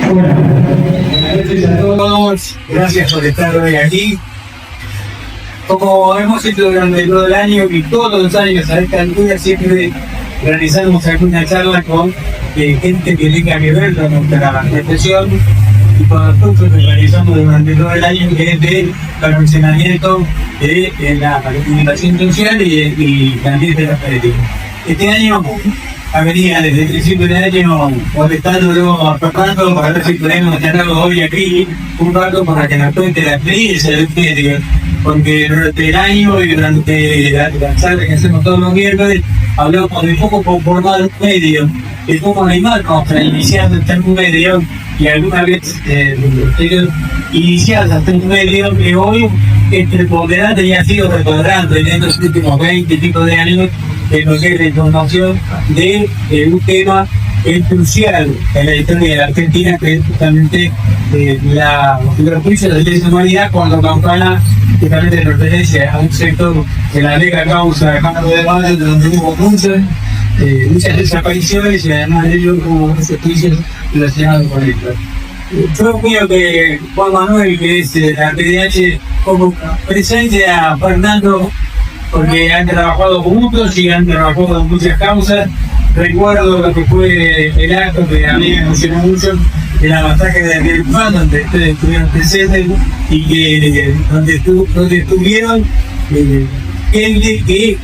Bueno, buenas noches a todos, gracias por estar hoy aquí. Como hemos hecho durante todo el año y todos los años a esta altura, siempre realizamos alguna charla con gente que tenga que ver con nuestra profesión y con los cursos que realizamos durante todo el año, que es de perfeccionamiento de la comunicación social y también de la política. Este año venía desde el principio del año molestándolo a Fernando para ver si podemos tenerlo hoy aquí un rato para que nos cuente la experiencia de ustedes, porque durante el año y durante la charla que hacemos todos los miércoles hablamos de cómo conformar un medio, de cómo animarnos para iniciar este medio y alguna vez iniciar hasta un medio que hoy entre poder ya sido recordando en estos últimos 20 y pico de años que nos es la información de un tema crucial en la historia de la Argentina, que es justamente los juicios de lesa humanidad, cuando campana justamente referencia a un sector de la vieja causa de Campo de Mayo, donde hubo muchas desapariciones y además de ello hubo muchos juicios relacionados con esto. Yo creo que Juan Manuel, que es la PDH, como presente a Fernando, porque han trabajado juntos y han trabajado en muchas causas. Recuerdo lo que fue el acto que a mí me emocionó mucho de la masacre de Ariel Pan, donde ustedes estuvieron presentes y que donde estuvieron gente que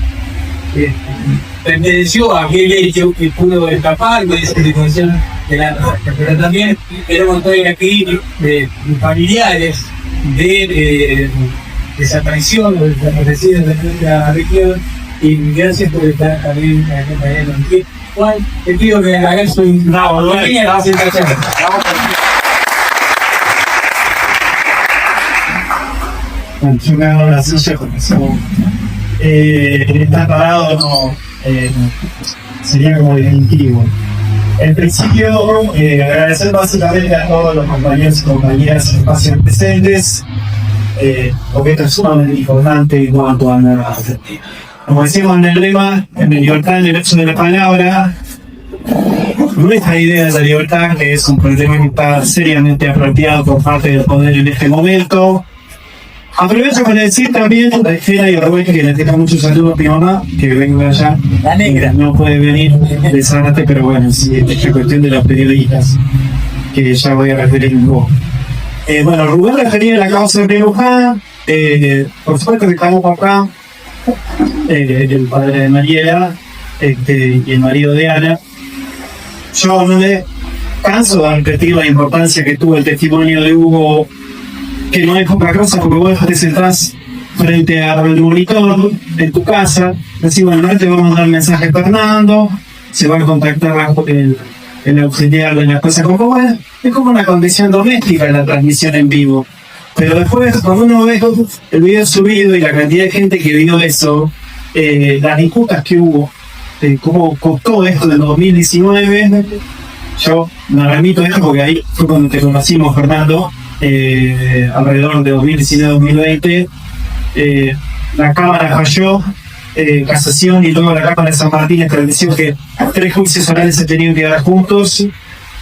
perteneció a aquel hecho que pudo escapar de esa situación de la masacre. Pero también queremos traer aquí familiares de desaparición o desaparecidos de nuestra región, y gracias por estar también acompañando aquí. Juan, te pido que hagas un pequeña presentación. Yo me hago la suya con eso. Estar parado no sería como definitivo. En principio, agradecer básicamente a todos los compañeros y compañeras en espacios presentes, porque esto es sumamente importante en cuanto a la Argentina. Como decimos en el lema, en la libertad del derecho de la palabra, nuestra idea de la libertad, que es un problema que está seriamente apropiado por parte del poder en este momento. Aprovecho para decir también a Estela y a Roberto, que les deja muchos saludos a mi mamá, que venga allá. La negra. No puede venir de Zárate, pero bueno, sí, esta es cuestión de los periodistas, que ya voy a referir un poco. Bueno, Rubén refería a la causa de Luján, por supuesto que estamos acá, el padre de Mariela y el marido de Ana. Yo no me canso de repetir la importancia que tuvo el testimonio de Hugo, que no es poca cosa, porque vos te sentás frente al monitor en tu casa, decís, bueno, ahora te vamos a mandar el mensaje a Fernando, se va a contactar el auxiliar de las cosas como bueno, es como una condición doméstica la transmisión en vivo. Pero después, cuando uno ve el video subido y la cantidad de gente que vio eso, las disputas que hubo, cómo costó esto del 2019, yo me remito a esto porque ahí fue cuando te conocimos, Fernando, alrededor de 2019-2020, la Cámara falló, casación, y luego la Cámara de San Martín estableció que 3 juicios orales se tenían que dar juntos,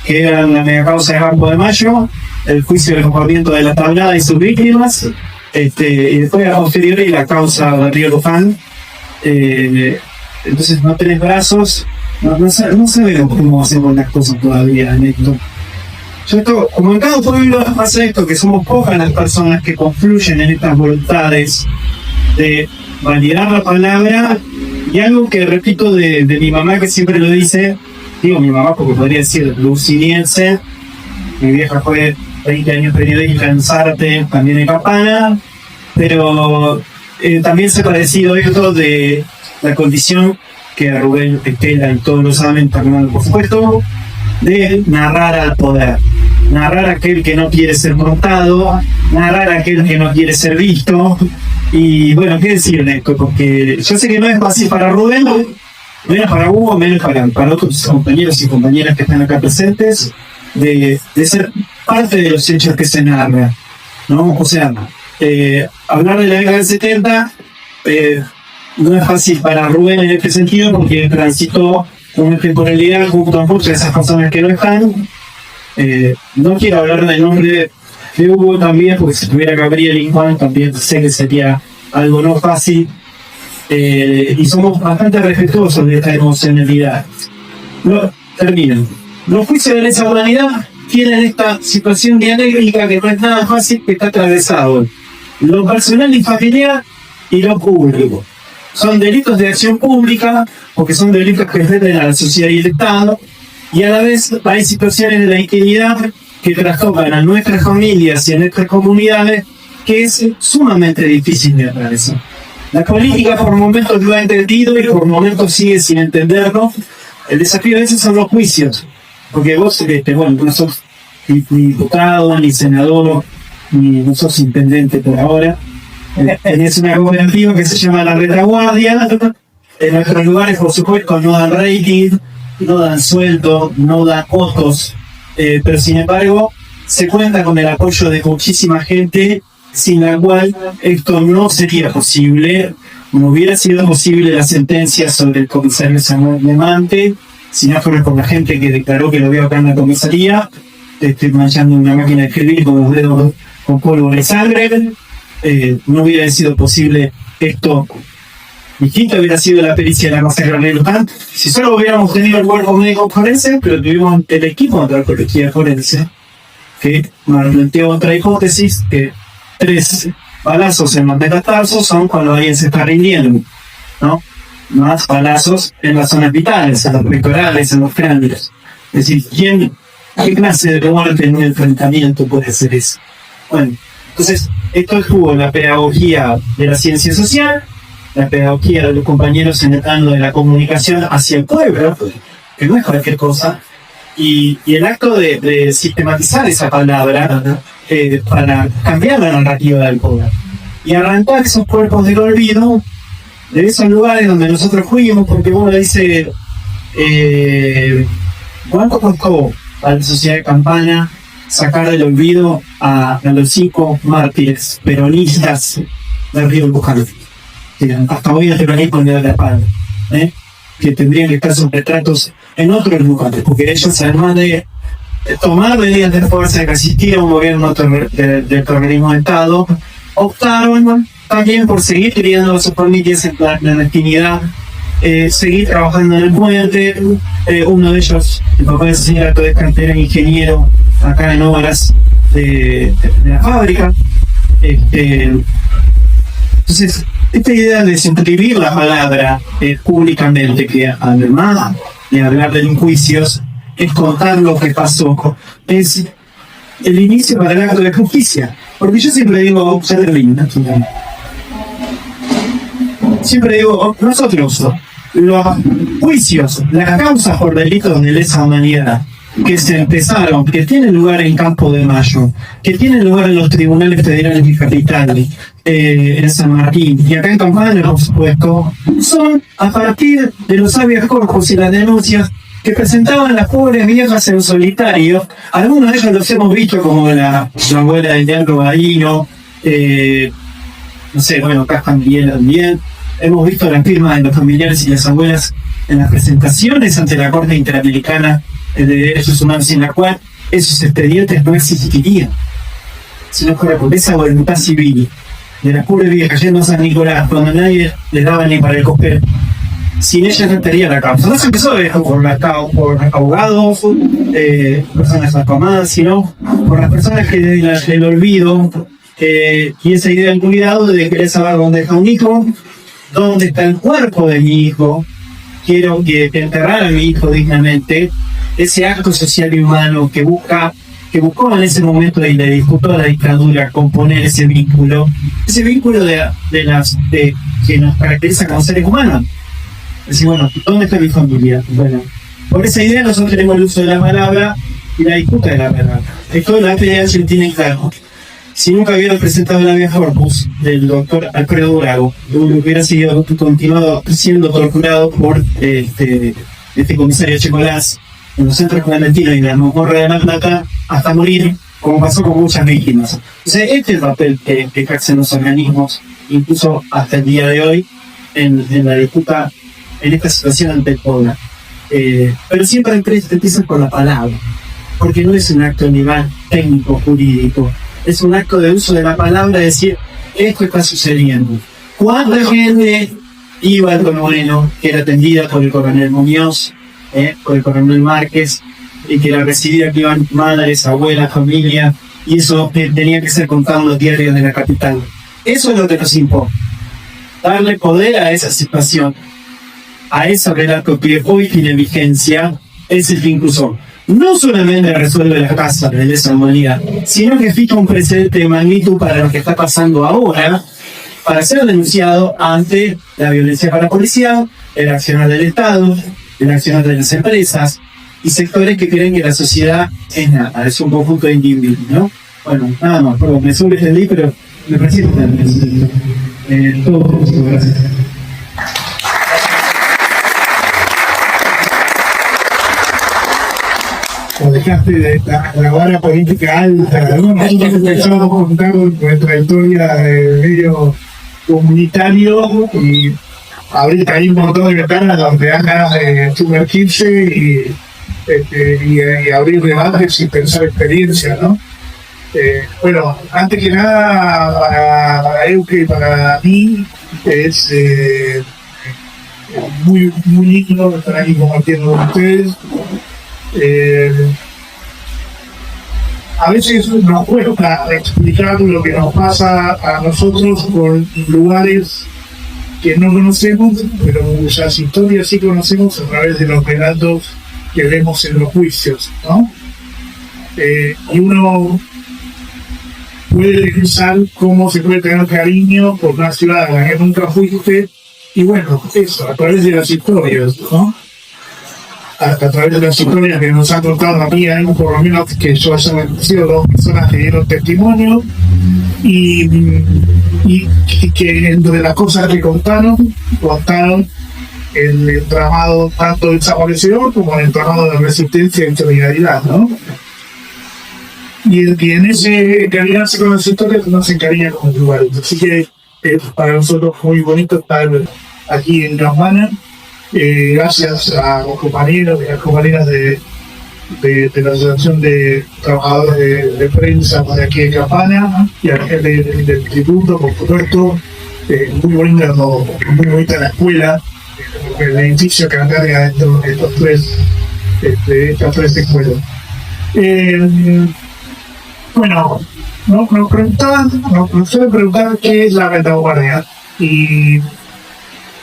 que eran la mega causa de Campo de Mayo, el juicio del juzgamiento de la Tablada y sus víctimas, y después a posteriori la causa de Río Luján. Entonces no tenés brazos, no sabemos cómo hacemos las cosas todavía en esto. Como en cada pueblo pasa esto, que somos pocas las personas que confluyen en estas voluntades de validar la palabra, y algo que repito de mi mamá, que siempre lo dice, digo mi mamá porque podría decir luciniense, mi vieja fue 20 años periodista en Zárate, también en Campana, pero también se ha parecido esto de la condición que Rubén, Estela y todos lo saben, Fernando por supuesto, de narrar al poder, narrar a aquel que no quiere ser montado, narrar a aquel que no quiere ser visto. Y bueno, ¿qué decir de esto? Porque yo sé que no es fácil para Rubén, menos para Hugo, menos para otros compañeros y compañeras que están acá presentes, de ser parte de los hechos que se narran, ¿no? O sea, hablar de la década del 70 no es fácil para Rubén en este sentido, porque transitó una temporalidad junto a muchas de esas personas que no están, No quiero hablar del nombre de Hugo también, porque si tuviera Gabriel y Juan también sé que sería algo no fácil. Y somos bastante respetuosos de esta emocionalidad. Termino. Los juicios de lesa humanidad tienen esta situación dialéctica que no es nada fácil, que está atravesado lo personal y familiar y lo público. Son delitos de acción pública, porque son delitos que ofenden a la sociedad y el Estado, y a la vez hay situaciones de la intimidad que trastocan a nuestras familias y a nuestras comunidades, que es sumamente difícil de atravesar. La política por momentos lo ha entendido y por momentos sigue sin entenderlo. El desafío de eso son los juicios, porque vos, bueno, no sos ni diputado, ni senador, ni no sos intendente por ahora. Tenés una cooperativa que se llama La Retaguardia. En nuestros lugares, por supuesto, no dan rating, no dan sueldo, no dan votos, pero sin embargo se cuenta con el apoyo de muchísima gente, sin la cual esto no sería posible. No hubiera sido posible la sentencia sobre el comisario Samuel Demante si no fuera por la gente que declaró que lo vio acá en la comisaría. Estoy manchando una máquina de escribir con los dedos con polvo de sangre. No hubiera sido posible esto. Distinto hubiera sido la pericia de la masacre de Luján si solo hubiéramos tenido el cuerpo médico forense, pero tuvimos el equipo de antropología forense que planteó otra hipótesis, que 3 balazos en los metatarsos son cuando alguien se está rindiendo, ¿no? Más balazos en las zonas vitales, en los pectorales, en los cráneos. Es decir, ¿qué clase de muerte en un enfrentamiento puede ser eso? Bueno, entonces, esto estuvo en la pedagogía de la ciencia social, la pedagogía de los compañeros en el plano de la comunicación hacia el pueblo, que no es cualquier cosa, y el acto de sistematizar esa palabra para cambiar la narrativa del poder y arrancar esos cuerpos del olvido de esos lugares donde nosotros fuimos, porque uno dice ¿cuánto costó a la sociedad de Campana sacar del olvido a los 5 mártires peronistas del río Luján? Hasta hoy el peronismo le da la espalda, que tendrían que estar sobre tratos en otros lugares, porque ellos, además de tomar medidas de fuerza que existía un gobierno del terrorismo de Estado, optaron también por seguir criando a sus familias en la clandestinidad, seguir trabajando en el puente. Uno de ellos, el papá de esa señora, es cantera ingeniero acá en obras de la fábrica. Entonces, esta idea de suscribir la palabra públicamente, que además de hablar de los juicios, es contar lo que pasó, es el inicio para el acto de justicia. Porque yo siempre digo, nosotros, los juicios, las causas por delitos de lesa humanidad que se empezaron, que tienen lugar en Campo de Mayo, que tienen lugar en los tribunales federales y capitales, en San Martín y acá en Campana, por supuesto, son a partir de los habeas corpus y las denuncias que presentaban las pobres viejas en solitario. Algunos de ellos los hemos visto, como la abuela de Leandro Baino, no sé, bueno, acá también. Hemos visto las firmas de los familiares y las abuelas en las presentaciones ante la Corte Interamericana de Derechos Humanos, en la cual esos expedientes no existirían si no fuera por esa voluntad civil de las pobres viejas yendo a San Nicolás cuando nadie les daba ni para el copel. Sin ellas no estaría la causa. No se empezó por abogados, personas afamadas, sino por las personas que del olvido y esa idea del cuidado de querer saber dónde está un hijo, dónde está el cuerpo de mi hijo. Quiero que enterrar a mi hijo dignamente. Ese acto social y humano que buscó en ese momento y le disputó a la dictadura componer ese vínculo que nos caracteriza como seres humanos. Es decir, bueno, ¿dónde está mi familia? Bueno, por esa idea nosotros tenemos el uso de la palabra y la disputa de la palabra. Esto la FDH tiene claro. Si nunca hubiera presentado la habeas corpus del doctor Alfredo Brago, hubiera sido continuado siendo torturado por este comisario Checolás en los centros clandestinos y la mazmorra de La Plata hasta morir, como pasó con muchas víctimas. Entonces, este es el papel que ejercen los organismos, incluso hasta el día de hoy, en la disputa, en esta situación ante el poder. Pero siempre empiezan por la palabra. porque no es un acto a nivel técnico, jurídico, es un acto de uso de la palabra, de decir, esto está sucediendo. ¿Cuánta gente iba al Conueno, que era atendida por el coronel Muñoz, por el coronel Márquez, y que era recibida, que iban madres, abuelas, familia, y eso tenía que ser contado en los diarios de la capital? Eso es lo que nos impone, darle poder a esa situación, a ese relato que hoy tiene vigencia, es el que incluso no solamente resuelve la casa de lesa humanidad, sino que fija un precedente de magnitud para lo que está pasando ahora, para ser denunciado ante la violencia parapolicial, el accionar del Estado, el accionar de las empresas y sectores que creen que la sociedad es nada, es un conjunto de individuos, ¿no? Bueno, nada más, perdón, me sobreentendí, pero me parece que todo, gracias. O dejaste de la vara política alta, ¿no? Nosotros empezamos a contar nuestra historia de medio comunitario y abrir ahí un montón de ventanas donde dan ganas de sumergirse y abrir debates y pensar experiencias, ¿no? Bueno, antes que nada, para Euge y para mí, es muy lindo estar aquí compartiendo con ustedes. A veces nos cuesta explicar lo que nos pasa a nosotros por lugares que no conocemos, pero cuyas historias sí conocemos a través de los relatos que vemos en los juicios, ¿no? Y uno puede pensar cómo se puede tener cariño por una ciudad a la que nunca fuiste, y bueno, eso, a través de las historias, ¿no? A través de las historias que nos han contado a mí, por lo menos que yo haya sido dos personas que dieron testimonio y que entre las cosas que contaron el entramado tanto desaparecedor como el entramado de resistencia y solidaridad, ¿no? Y el que en ese encariñarse con las historias no se encariña con los lugares. Así que es para nosotros muy bonito estar aquí en Campana. Gracias a los compañeros y las compañeras de la Asociación de Trabajadores de Prensa de aquí de Campana y a la gente del instituto, por supuesto. Muy bonita la escuela, el edificio que alberga estas tres escuelas. Bueno, nos suelen preguntar qué es la retaguardia y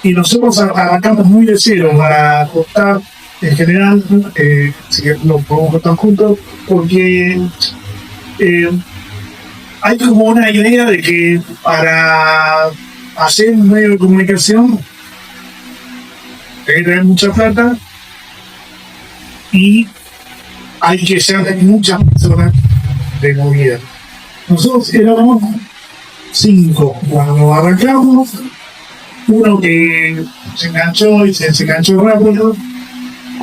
nosotros arrancamos muy de cero para contar en general, si lo podemos contar juntos, porque hay como una idea de que para hacer un medio de comunicación hay que tener mucha plata y hay que ser muchas personas de movida. Nosotros éramos 5 cuando arrancamos. Uno que se enganchó y se enganchó rápido,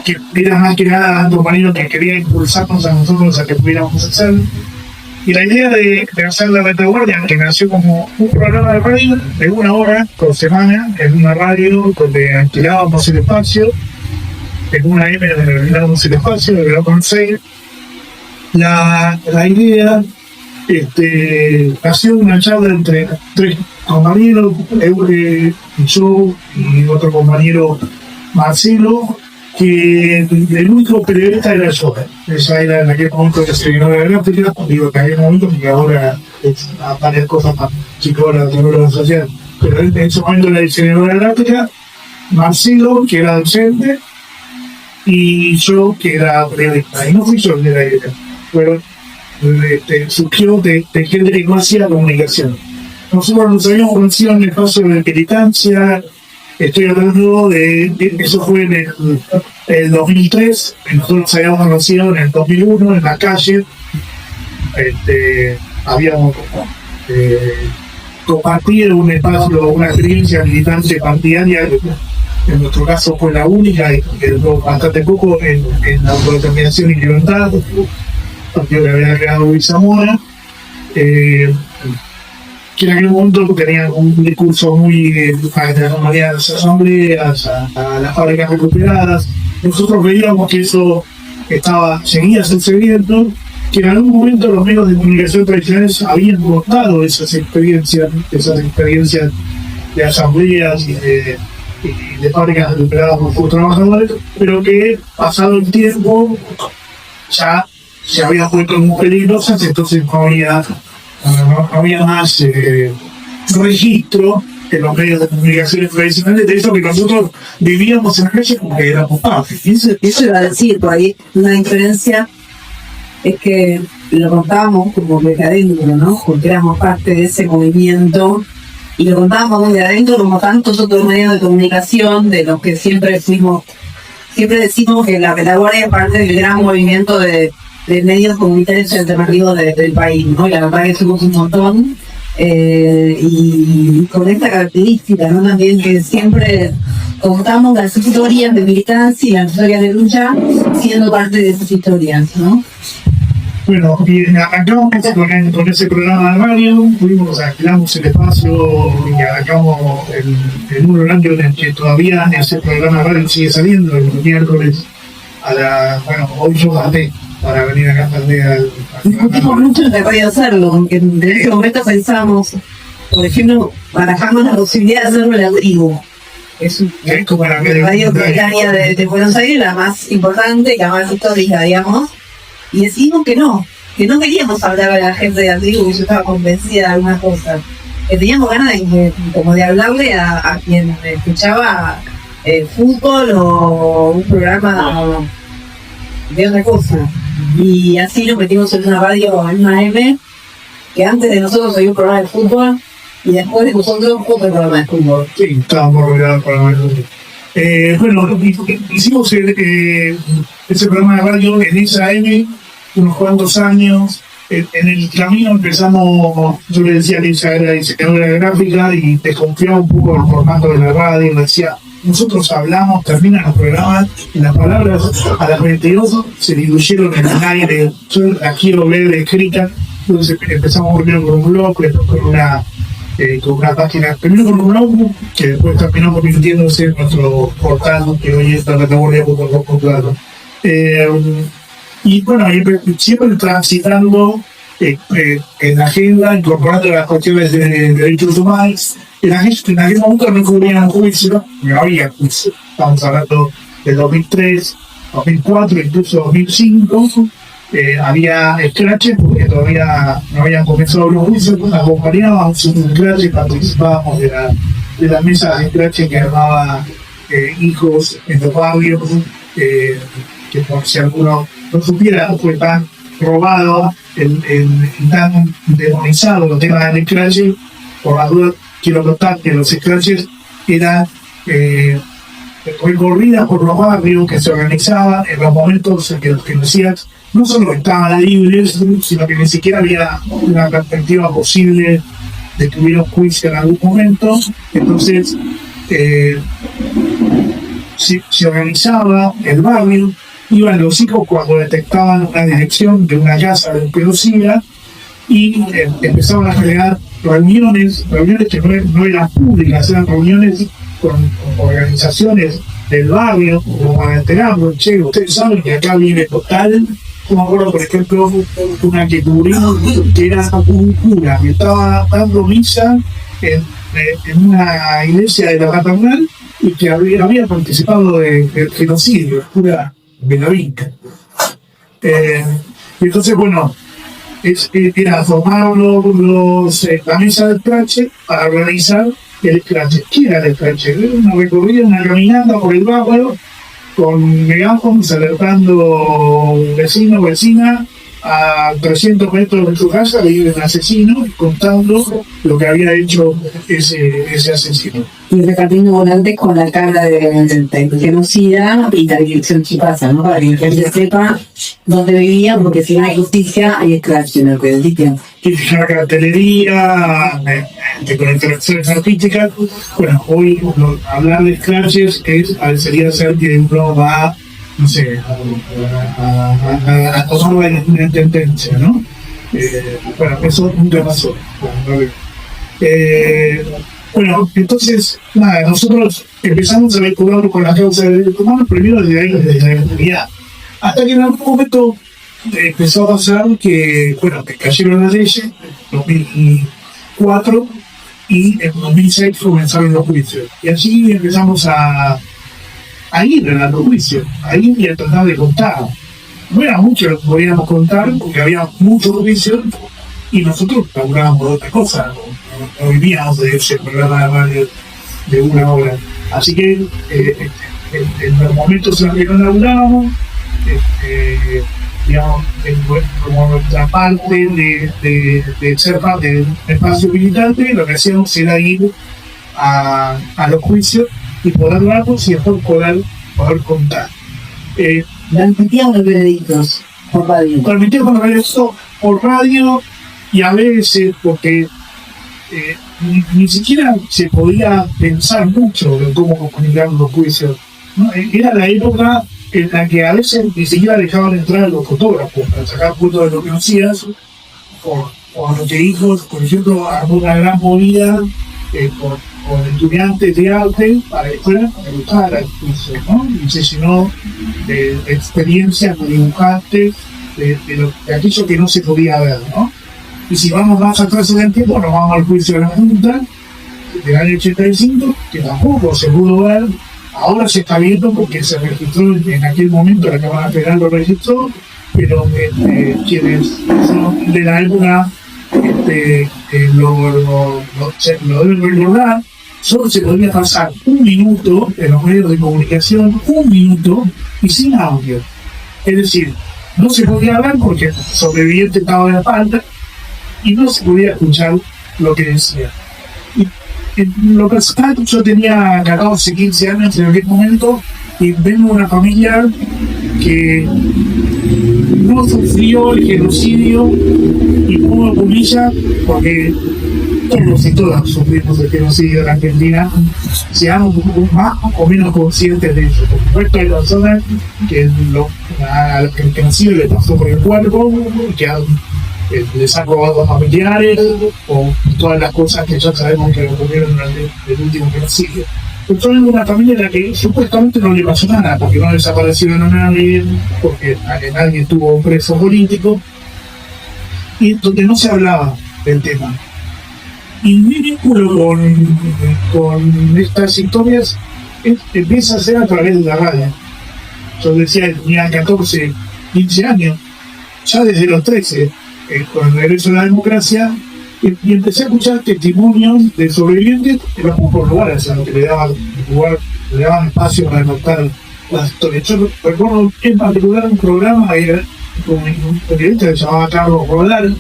que era más que nada un compañero que quería impulsarnos a nosotros a que pudiéramos hacer. Y la idea de hacer la retaguardia, que nació como un programa de radio de 1 hora por semana, en una radio donde alquilábamos el espacio, en una M donde alquilábamos el espacio, de con 6. La idea nació una charla entre 3 compañeros, yo y otro compañero Marcelo, que el único periodista era yo. Esa era en aquel momento que se vino de la gráfica, digo que en aquel momento porque ahora a varias cosas más chicos la tecnología social, pero en ese momento era diseñador de la gráfica, Marcelo, que era docente, y yo, que era periodista. Y no fui yo el de la idea, pero surgió de gente que no hacía comunicación. Nosotros nos habíamos conocido en el espacio de militancia. Estoy hablando eso fue en el 2003, nosotros nos habíamos conocido en el 2001 en la calle. Habíamos compartido un espacio, una experiencia militante partidaria. En nuestro caso fue la única y que duró bastante poco en la autodeterminación y libertad, partido que había creado Luis Zamora, que en aquel momento tenía un discurso muy para las asambleas, a las fábricas recuperadas. Nosotros veíamos que eso seguía sucediendo, que en algún momento los medios de comunicación tradicionales habían contado esas experiencias de asambleas y de fábricas operadas por sus trabajadores, pero que pasado el tiempo ya se habían vuelto muy peligrosas, entonces no había más registro en los medios de comunicación tradicionales de eso que nosotros vivíamos en la calle como que éramos parte. Eso iba a decir, por ahí una diferencia es que lo contábamos como desde adentro, ¿no? Porque éramos parte de ese movimiento y lo contábamos desde adentro como tantos otros medios de comunicación de los que siempre decimos que la Retaguardia es parte del gran movimiento de medios comunitarios y alternativos del país, ¿no? Y la verdad que somos un montón. Y con esta característica, ¿no? También que siempre contamos las historias de militancia y las historias de lucha siendo parte de esas historias, ¿no? Bueno, y arrancamos con ese programa de radio, alquilamos el espacio y arrancamos en un horario en el que todavía ese programa de radio sigue saliendo los miércoles hoy yo gané para venir acá al discutimos mucho de radio hacerlo, porque en ese momento pensamos, por ejemplo, barajamos la posibilidad de hacerlo en el abrigo. Es como la radio comunitaria de Buenos Aires, la más importante, la más histórica, digamos, y decimos que no queríamos hablar a la gente de abrigo, que yo estaba convencida de alguna cosa, que teníamos ganas de hablarle a quien escuchaba fútbol o un programa de otra cosa. Y así nos metimos en una radio, en una M, que antes de nosotros había un programa de fútbol y después de nosotros otro programa de fútbol. Sí, estábamos rodeados por programa de fútbol. Hicimos ese programa de radio en esa M unos cuantos años. En el camino empezamos, yo le decía que ella era diseñadora gráfica y desconfiaba un poco del formato de la radio, le decía, nosotros hablamos, terminan los programas y las palabras a las 22 se diluyeron en el aire, yo las quiero ver escritas. Entonces empezamos primero con un blog, después con una página, primero con un blog que después terminó convirtiéndose en nuestro portal que hoy es retaguardia.com.ar. Y bueno, siempre transitando en la agenda, incorporando las cuestiones de derechos humanos. En aquel momento no cubrían juicio, no había juicio. Estamos hablando de 2003, 2004, incluso 2005. Había escraches porque todavía no habían comenzado los juicios. Acompañábamos un escrache, participábamos de la mesa de escrache que armaba hijos en los barrios. Que por si alguno no supiera, fue tan robado, tan demonizado los temas del escrache. Por la duda, quiero notar que los scratches eran recorridas por los barrios que se organizaban en los momentos en que los genocidas no solo estaban libres, sino que ni siquiera había una perspectiva posible de que hubiera un juicio en algún momento. Entonces, se organizaba el barrio, iban los hijos cuando detectaban una dirección de una casa de un pedocida y empezaban a generar reuniones que no eran públicas, eran reuniones con organizaciones del barrio, como para enterarnos, che, ustedes saben que acá viene total. Yo me acuerdo, por ejemplo, una que cubrimos que era un cura que estaba dando misa en una iglesia de la Paternal y que había participado del genocidio, el cura Benavinca. Y entonces, bueno, era formar la mesa del escrache para organizar el escrache. ¿Qué era el escrache? Era una recorrida, una caminata por el barrio con megáfonos alertando vecinos, vecinas a 300 metros de su casa vive un asesino contando lo que había hecho ese asesino. Y repartiendo volantes con la cara del genocida y la dirección Chipasa, ¿no? Para que la gente sepa dónde vivía, porque si no hay justicia, hay escrache en el sitio. Y la cartelería con interacciones artísticas. Bueno, hoy hablar de escraches sería ser que uno va, no sé, a tomar una tendencia, ¿no? Bueno, eso nunca pasó. Bueno, entonces, nada, nosotros empezamos a vincularnos con la causa de derechos humanos, primero desde ahí, desde la comunidad. Hasta que en algún momento empezó a pasar que, bueno, que cayeron las leyes en 2004 y en 2006 comenzaron los juicios. Y así empezamos a ir en los juicios, a ir y a tratar de contar. No era mucho lo que podíamos contar porque había muchos juicios y nosotros laburábamos de otra cosa, no vivíamos de ese programa de radio de una hora. Así que en los momentos en los que no laburábamos, digamos, como nuestra parte de ser parte del espacio militante, lo que hacíamos era ir a los juicios y poder darnos y después poder contar. Transmitíamos los veredictos por radio. Transmitíamos los veredictos por radio y a veces porque ni siquiera se podía pensar mucho en cómo comunicar los juicios, ¿no? Era la época en la que a veces ni siquiera dejaban entrar a los fotógrafos para sacar fotos de lo que hacías, o a los que hijos, por ejemplo, a una gran movida con estudiantes de arte para que fueran a dibujar al juicio, ¿no? Y se llenó de experiencias de dibujantes, de aquello que no se podía ver, ¿no? Y si vamos más atrás en el tiempo, nos vamos al juicio de la Junta del año 85, que tampoco se pudo ver. Ahora se está viendo porque se registró en aquel momento, la Cámara Federal lo registró, pero quienes son de la época lo deben recordar. Solo se podía pasar un minuto en los medios de comunicación, un minuto y sin audio. Es decir, no se podía hablar porque el sobreviviente estaba en la pantalla y no se podía escuchar lo que decía. Y en lo personal, yo tenía 14, 15 años en aquel momento y vengo de una familia que no sufrió el genocidio, y pongo comillas porque todos y todas sufrimos el genocidio en Argentina, seamos más o menos conscientes de eso. Por supuesto hay personas que a los que el genocidio le pasó por el cuerpo, que les han robado a familiares, o todas las cosas que ya sabemos que ocurrieron durante el último genocidio. Pero yo vengo de una familia en la que supuestamente no le pasó nada, porque no desaparecieron a nadie, porque nadie estuvo preso político, y donde no se hablaba del tema. Y mi vínculo con estas historias empieza a ser a través de la radio. Yo decía, tenía 14, 15 años, ya desde los 13, con el regreso a la democracia, y empecé a escuchar testimonios de sobrevivientes en los pocos lugares a los que le daban espacio para contar las historias. Yo recuerdo en particular un programa con un periodista que se llamaba Carlos Rodal,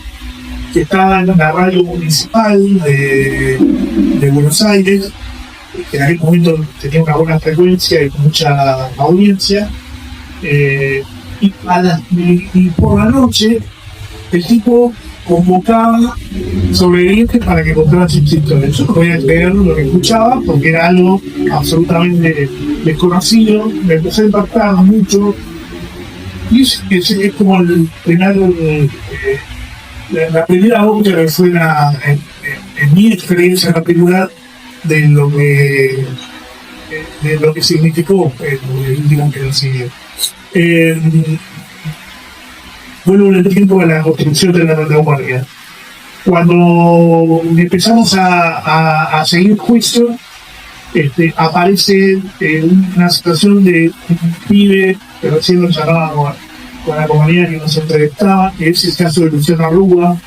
que estaba en la radio municipal de Buenos Aires, que en aquel momento tenía una buena frecuencia y mucha audiencia, y por la noche el tipo convocaba sobrevivientes para que contaran sus historias. Yo no podía creer lo que escuchaba porque era algo absolutamente desconocido, me empezó a impactar mucho, y es como el primer la primera voz que resuena en mi experiencia en la película de lo que significó el último genocidio. Vuelvo en el tiempo de la construcción de la vanguardia. Cuando empezamos a seguir juicios, aparece una situación de un pibe que recién lo llamábamos con la compañía que nos entrevistaba, que es el caso de Luciano Arruga.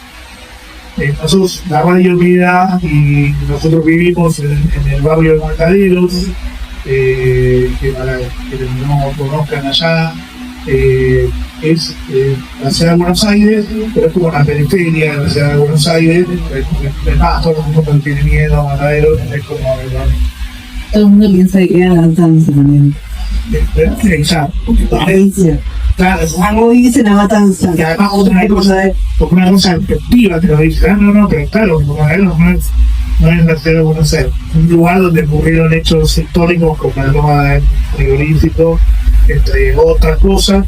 Nosotros, la radio Unidad, y nosotros vivimos en el barrio de Mataderos, que para que no conozcan allá, es la ciudad de Buenos Aires, pero es como la periferia de la ciudad de Buenos Aires. Además, todo el mundo tiene miedo a Mataderos, es como todo el mundo piensa que era la matanza también. Exacto. Claro, Algo dice la matanza. que además una cosa efectiva te lo dice, no, pero claro, Mataderos no es la ciudad de Buenos Aires, un lugar donde ocurrieron hechos históricos como la toma de frigorífico, entre otras cosas,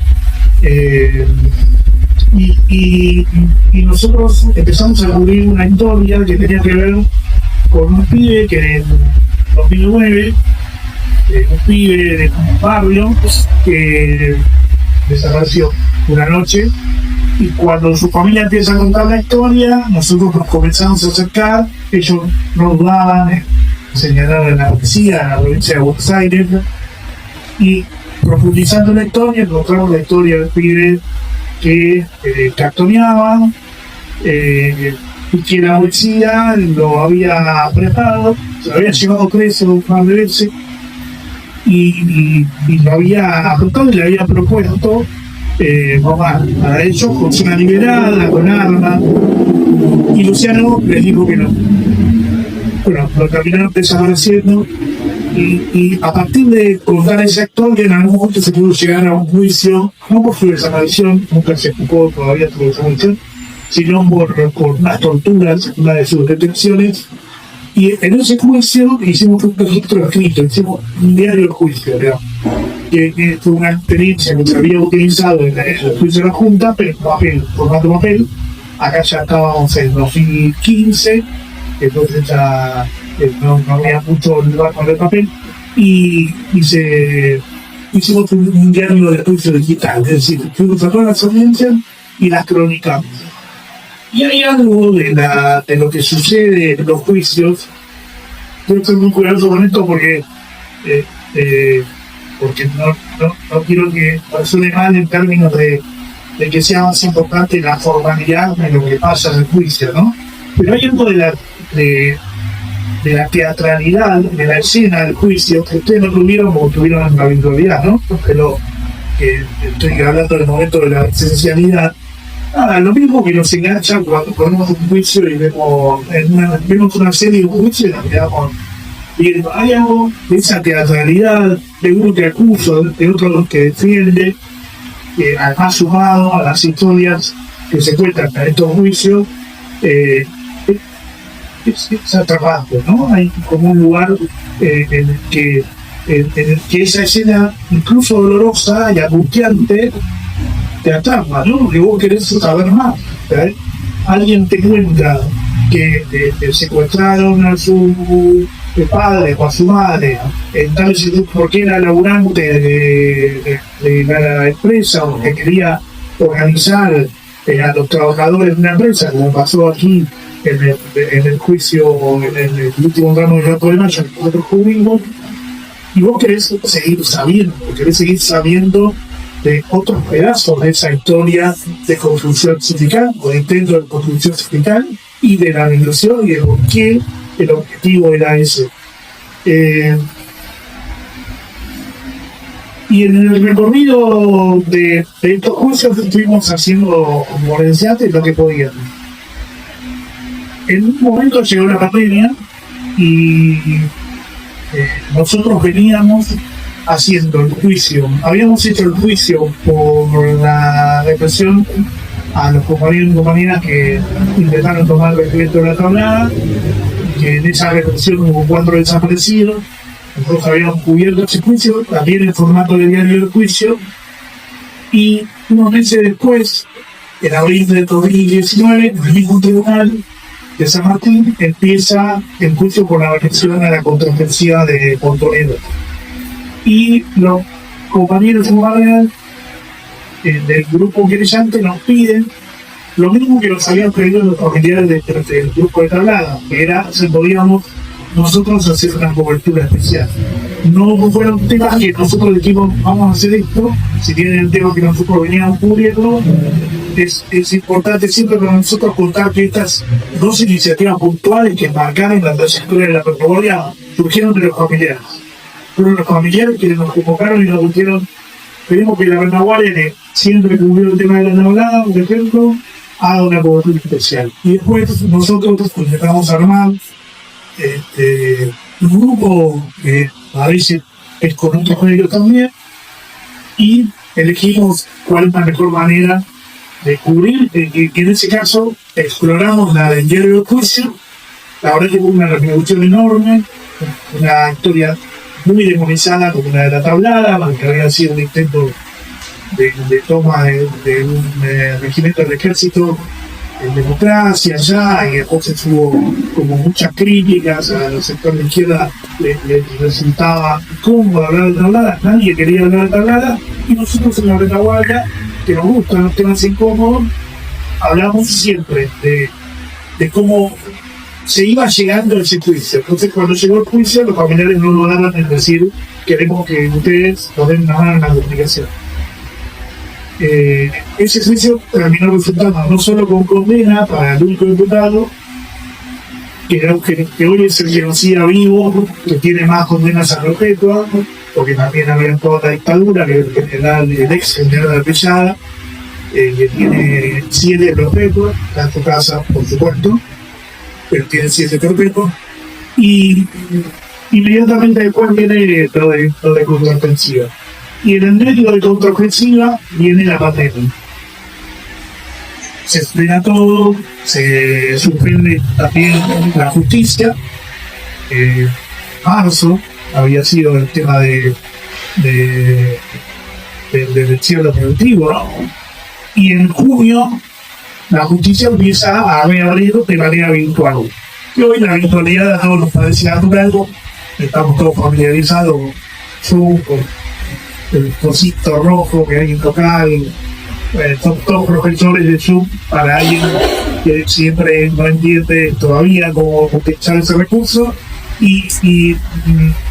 y nosotros empezamos a cubrir una historia que tenía que ver con un pibe que en 2009, un pibe de un barrio que desapareció una noche. Y cuando su familia empieza a contar la historia, nosotros nos comenzamos a acercar, ellos nos dudaban, señalaron la policía, en la provincia de Buenos Aires, y profundizando la historia, encontramos la historia del pibe que cartoneaba, y que la policía lo había apretado, se lo había llevado preso un par de veces, y lo había apretado y le había propuesto a ellos con zona liberada, con armas, y Luciano les dijo que no. Bueno, lo terminaron desapareciendo, y a partir de contar esa historia, en algún momento se pudo llegar a un juicio, no por su desaparición, nunca se juzgó todavía su desaparición, sino por las torturas, una de sus detenciones. Y en ese juicio hicimos un registro escrito, hicimos un diario de juicio, digamos, que fue una experiencia que se había utilizado en el juicio de la Junta, pero en papel, formato papel. Acá ya estábamos en 2015, entonces ya no había mucho lugar para el papel, y hicimos un diario de juicio digital, es decir, fuimos a todas las audiencias y las cronicamos. Y hay algo de lo que sucede en los juicios. Yo estoy muy cuidadoso con esto porque no quiero que suene mal en términos de que sea más importante la formalidad de lo que pasa en el juicio, ¿no? Pero hay algo de la teatralidad, de la escena del juicio, que ustedes no tuvieron como tuvieron en la virtualidad, ¿no? Pero estoy hablando del momento de la esencialidad. Lo mismo que nos engancha cuando ponemos un juicio y vemos una serie de un juicio y nos quedamos viendo. Hay algo de esa teatralidad, de uno que acusa, de otro que defiende, además sumado a las historias que se cuentan en estos juicios, es atrapante, ¿no? Hay como un lugar en el que esa escena, incluso dolorosa y angustiante, te atrapa, ¿no? Porque vos querés saber más, ¿sabes? Alguien te cuenta que secuestraron a su padre o a su madre, entonces porque era laburante de la empresa o que quería organizar a los trabajadores de una empresa, como pasó aquí en el juicio, en el último tramo de Campo de Mayo, en otros jurídicos, y vos querés seguir sabiendo de otros pedazos de esa historia de construcción sindical o de intento de construcción sindical y de la negociación y de por qué el objetivo era ese. Y en el recorrido de estos juicios estuvimos haciendo, como les decía antes, lo que podíamos. En un momento llegó la pandemia y nosotros veníamos haciendo el juicio, habíamos hecho el juicio por la represión a los compañeros y compañeras que intentaron tomar el proyecto de la tablada, que en esa represión hubo 4 desaparecidos. Nosotros habíamos cubierto ese juicio, también en formato de diario de juicio, y unos meses después, en abril de 2019, en el mismo tribunal de San Martín, empieza el juicio por la represión a la contraofensiva de Pontonedo. Y los compañeros de guardia del grupo querellante nos piden lo mismo que nos habían pedido los familiares del grupo de tablada, que era si podíamos nosotros hacer una cobertura especial. No fueron temas que nosotros dijimos vamos a hacer esto, si tienen el tema que nosotros veníamos cubriendo, es importante siempre para nosotros contar que estas 2 iniciativas puntuales que marcaron la trayectoria de la memoria surgieron de los familiares. Fueron los familiares que nos convocaron y nos dijeron: queremos que la retaguardia, siempre que hubiera el tema de la tablada, por ejemplo, haga una cobertura especial. Y después nosotros empezamos a armar un grupo que a veces es con otros medios también, y elegimos cuál es la mejor manera de cubrir, que en ese caso exploramos la del diario del juicio. La verdad que hubo una repercusión enorme, una historia muy demonizada como la de la tablada, porque había sido un intento de toma de un regimiento del ejército en democracia ya, y después hubo como muchas críticas a los sectores de izquierda, les resultaba incómodo hablar de tablada, nadie quería hablar de tablada, Y nosotros en la retaguardia, que nos gustan los temas incómodos, hablamos siempre de cómo se iba llegando a ese juicio. Entonces, cuando llegó el juicio, los familiares no lo daban en decir, queremos que ustedes nos den una mano en la comunicación. Ese juicio terminó resultando no solo con condena para el único diputado, que hoy es el genocida vivo, que tiene más condenas a perpetua, porque también había toda la dictadura, que el ex general de Pellada, que tiene 7 perpetuos, está en su casa, por supuesto, pero tiene 7 perpetuos, y inmediatamente después viene lo de contraofensiva. Y en el medio de contraofensiva viene la pandemia. Se frena todo, se suspende también la justicia. Marzo había sido el tema del cierre preventivo, ¿no? Y en junio la justicia empieza a reabrir de manera virtual. Y hoy la virtualidad a todos nos parece natural, estamos todos familiarizados con el cosito rojo que hay en local. Son todos profesores de Zoom para alguien que siempre no entiende todavía cómo utilizar ese recurso. Y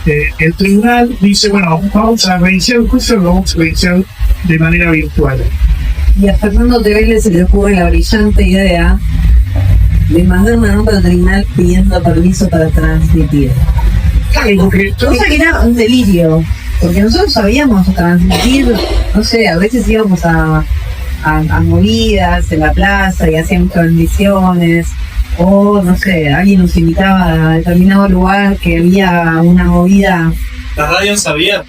el tribunal dice, bueno, vamos a reiniciar el juicio, lo vamos a reiniciar de manera virtual. Y a Fernando Tevele se le ocurre la brillante idea de mandar una nota al tribunal pidiendo permiso para transmitir. Cosa que era un delirio, porque nosotros sabíamos transmitir, no sé, a veces íbamos a movidas en la plaza y hacíamos transmisiones, o no sé, alguien nos invitaba a determinado lugar que había una movida. La radio sabía.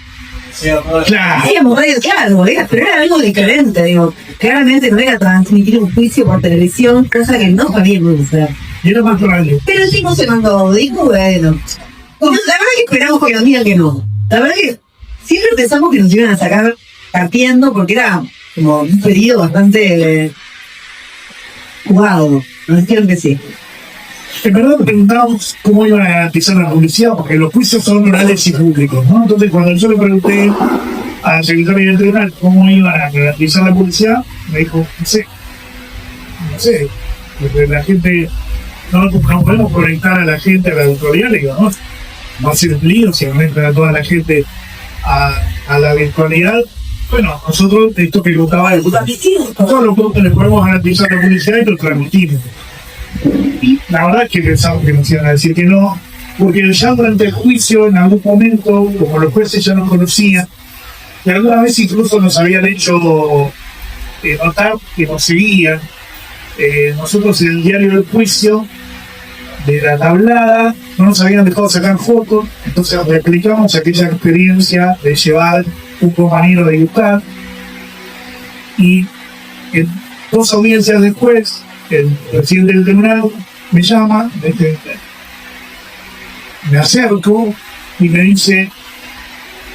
Claro. Hacíamos radio, claro, pero era algo diferente, digo, claramente no era transmitir un juicio por televisión, cosa que no sabíamos hacer. Y era más radio. Pero el tipo se mandó, dijo, bueno, la verdad que esperamos que nos digan que no. La verdad que siempre pensamos que nos iban a sacar partiendo porque era como un pedido bastante jugado. Nos dijeron que sí. En verdad preguntábamos cómo iban a garantizar la publicidad, porque los juicios son orales y públicos, ¿no? Entonces cuando yo le pregunté a la secretaria del tribunal cómo iban a garantizar la publicidad, me dijo, no sé, porque la gente, no podemos conectar a la gente a la autoridad, le digo, no, va a ser un lío si conectan a toda la gente a la virtualidad. Bueno, nosotros, esto que contaba el nosotros le podemos garantizar la publicidad y lo transmitimos. Y la verdad es que pensamos que nos iban a decir que no, porque ya durante el juicio, en algún momento, como los jueces ya nos conocían, y alguna vez incluso nos habían hecho notar que nos seguían. Nosotros en el diario del juicio, de la tablada, no nos habían dejado sacar fotos, entonces replicamos aquella experiencia de llevar un compañero de Yucatán, y en 2 audiencias después, el presidente del tribunal me llama, me acerco y me dice,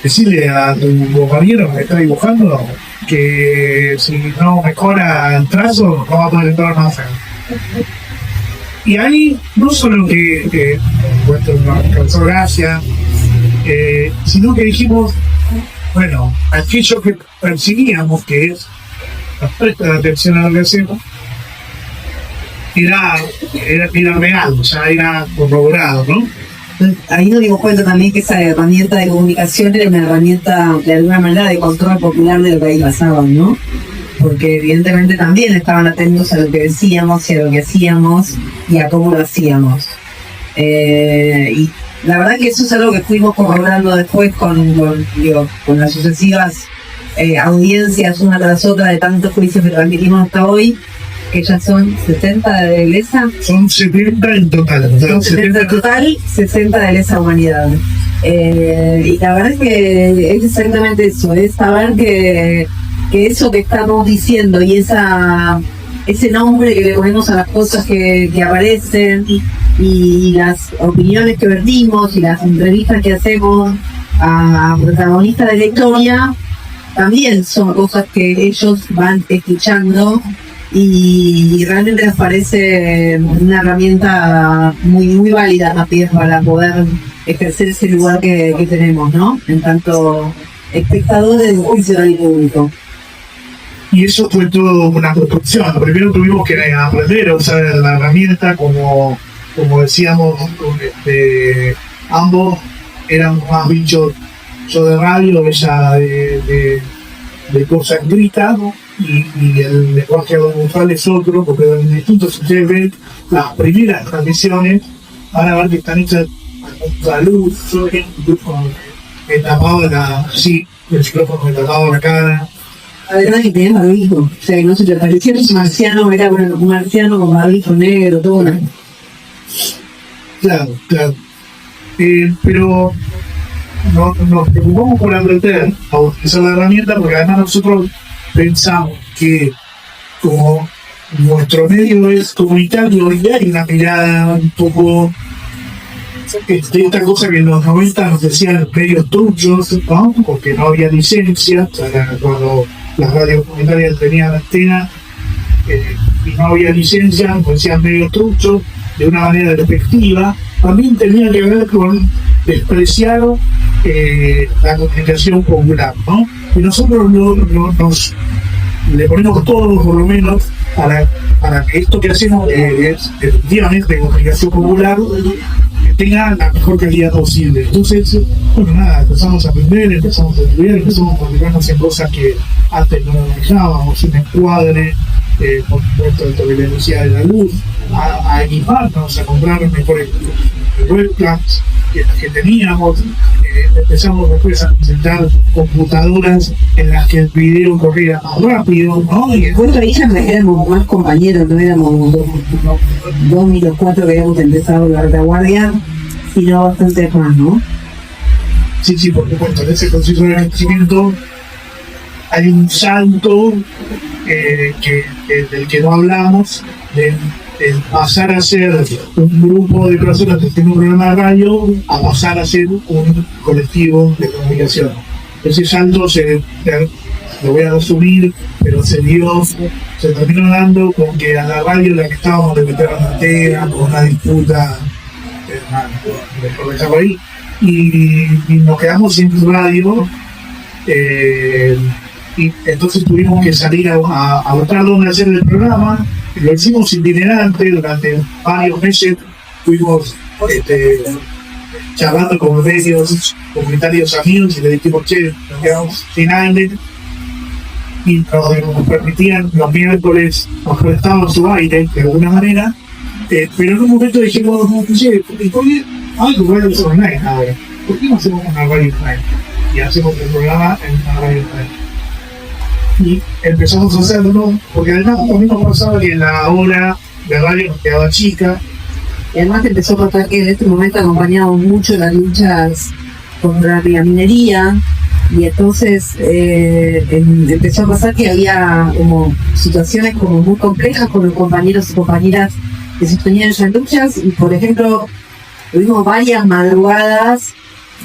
decirle a tu compañero que está dibujando que si no mejora el trazo no va a poder entrar más. Y ahí no solo que nos causó gracia, sino que dijimos, bueno, aquello que percibíamos que es la presta atención a lo que hacemos, era real, o sea, era corroborado, ¿no? Ahí nos dimos cuenta también que esa herramienta de comunicación era una herramienta de alguna manera de control popular de lo que ahí pasaba, ¿no? Porque evidentemente también estaban atentos a lo que decíamos y a lo que hacíamos y a cómo lo hacíamos. Y la verdad que eso es algo que fuimos corroborando después con las sucesivas audiencias una tras otra de tantos juicios que transmitimos hasta hoy, que ya son 70 de lesa. Son 70 en total. Son 70 en total, 60 de lesa humanidad. Y la verdad es que es exactamente eso, es saber que eso que estamos diciendo y ese nombre que le ponemos a las cosas que aparecen y las opiniones que vertimos y las entrevistas que hacemos a protagonistas de la historia también son cosas que ellos van escuchando y realmente les parece una herramienta muy, muy válida también para poder ejercer ese lugar que tenemos, ¿no? En tanto espectadores del juicio del público. Y eso fue todo una construcción. Primero tuvimos que aprender a usar la herramienta, como decíamos, ambos éramos más bichos, yo de radio, ella de cosas escritas, y el lenguaje audiovisual es otro, porque en distintos si ustedes ven las primeras transmisiones, van a ver que están hechas a luz, yo me tapaba el micrófono la cara. La verdad que tenía barbijo, o sea que no se te parecía un marciano, era un marciano con barbijo negro, todo una... Claro. Pero nos preocupamos por aprender a utilizar la herramienta, porque además nosotros pensamos que como nuestro medio es comunitario y hay una mirada un poco esta cosa que en los 90 nos decían medios truchos, ¿no? Porque no había licencias, cuando las radios comunitarias tenían antena y no había licencia, nos decían medios truchos, de una manera despectiva. También tenía que ver con despreciar la comunicación popular, ¿no? Y nosotros nos le ponemos todo, por lo menos, para que esto que hacemos es efectivamente comunicación popular tenga la mejor calidad posible. Entonces, bueno, nada, empezamos a aprender, empezamos a estudiar, empezamos a concentrarnos en cosas que antes no manejábamos, un encuadre, por supuesto, esto que les decía de la luz, a equiparnos, a comprar mejores webcams que teníamos. Empezamos después a presentar computadoras en las que el video corría más rápido, ¿no? Y Después ahí ya éramos más compañeros, no éramos dos ni los cuatro que habíamos empezado la retaguardia, sino bastante más, ¿no? sí, por supuesto, en ese proceso de crecimiento hay un salto del que no hablamos, de pasar a ser un grupo de personas que tienen un programa de radio a pasar a ser un colectivo de comunicación. Ese salto lo voy a resumir, pero se terminó dando con que a la radio en la que estábamos le metieron la antena con una disputa por dejarlo ahí, y nos quedamos sin radio. Y entonces tuvimos que salir a buscar dónde hacer el programa. Lo hicimos itinerante durante varios meses. Fuimos charlando con medios comunitarios amigos y le dijimos, che, nos quedamos sin aire, y nos permitían los miércoles, nos prestaban su aire de alguna manera, pero en un momento dijimos, che, ¿por qué algo radio online ahora? ¿Por qué no hacemos una radio online? Y hacemos el programa en una radio online. Y empezamos a hacerlo, porque además también nos pasaba que la hora de radio nos quedaba chica. Y además empezó a pasar que en este momento acompañamos mucho las luchas contra la minería, y entonces empezó a pasar que había como situaciones como muy complejas con los compañeros y compañeras que sostenían esas luchas, y por ejemplo tuvimos varias madrugadas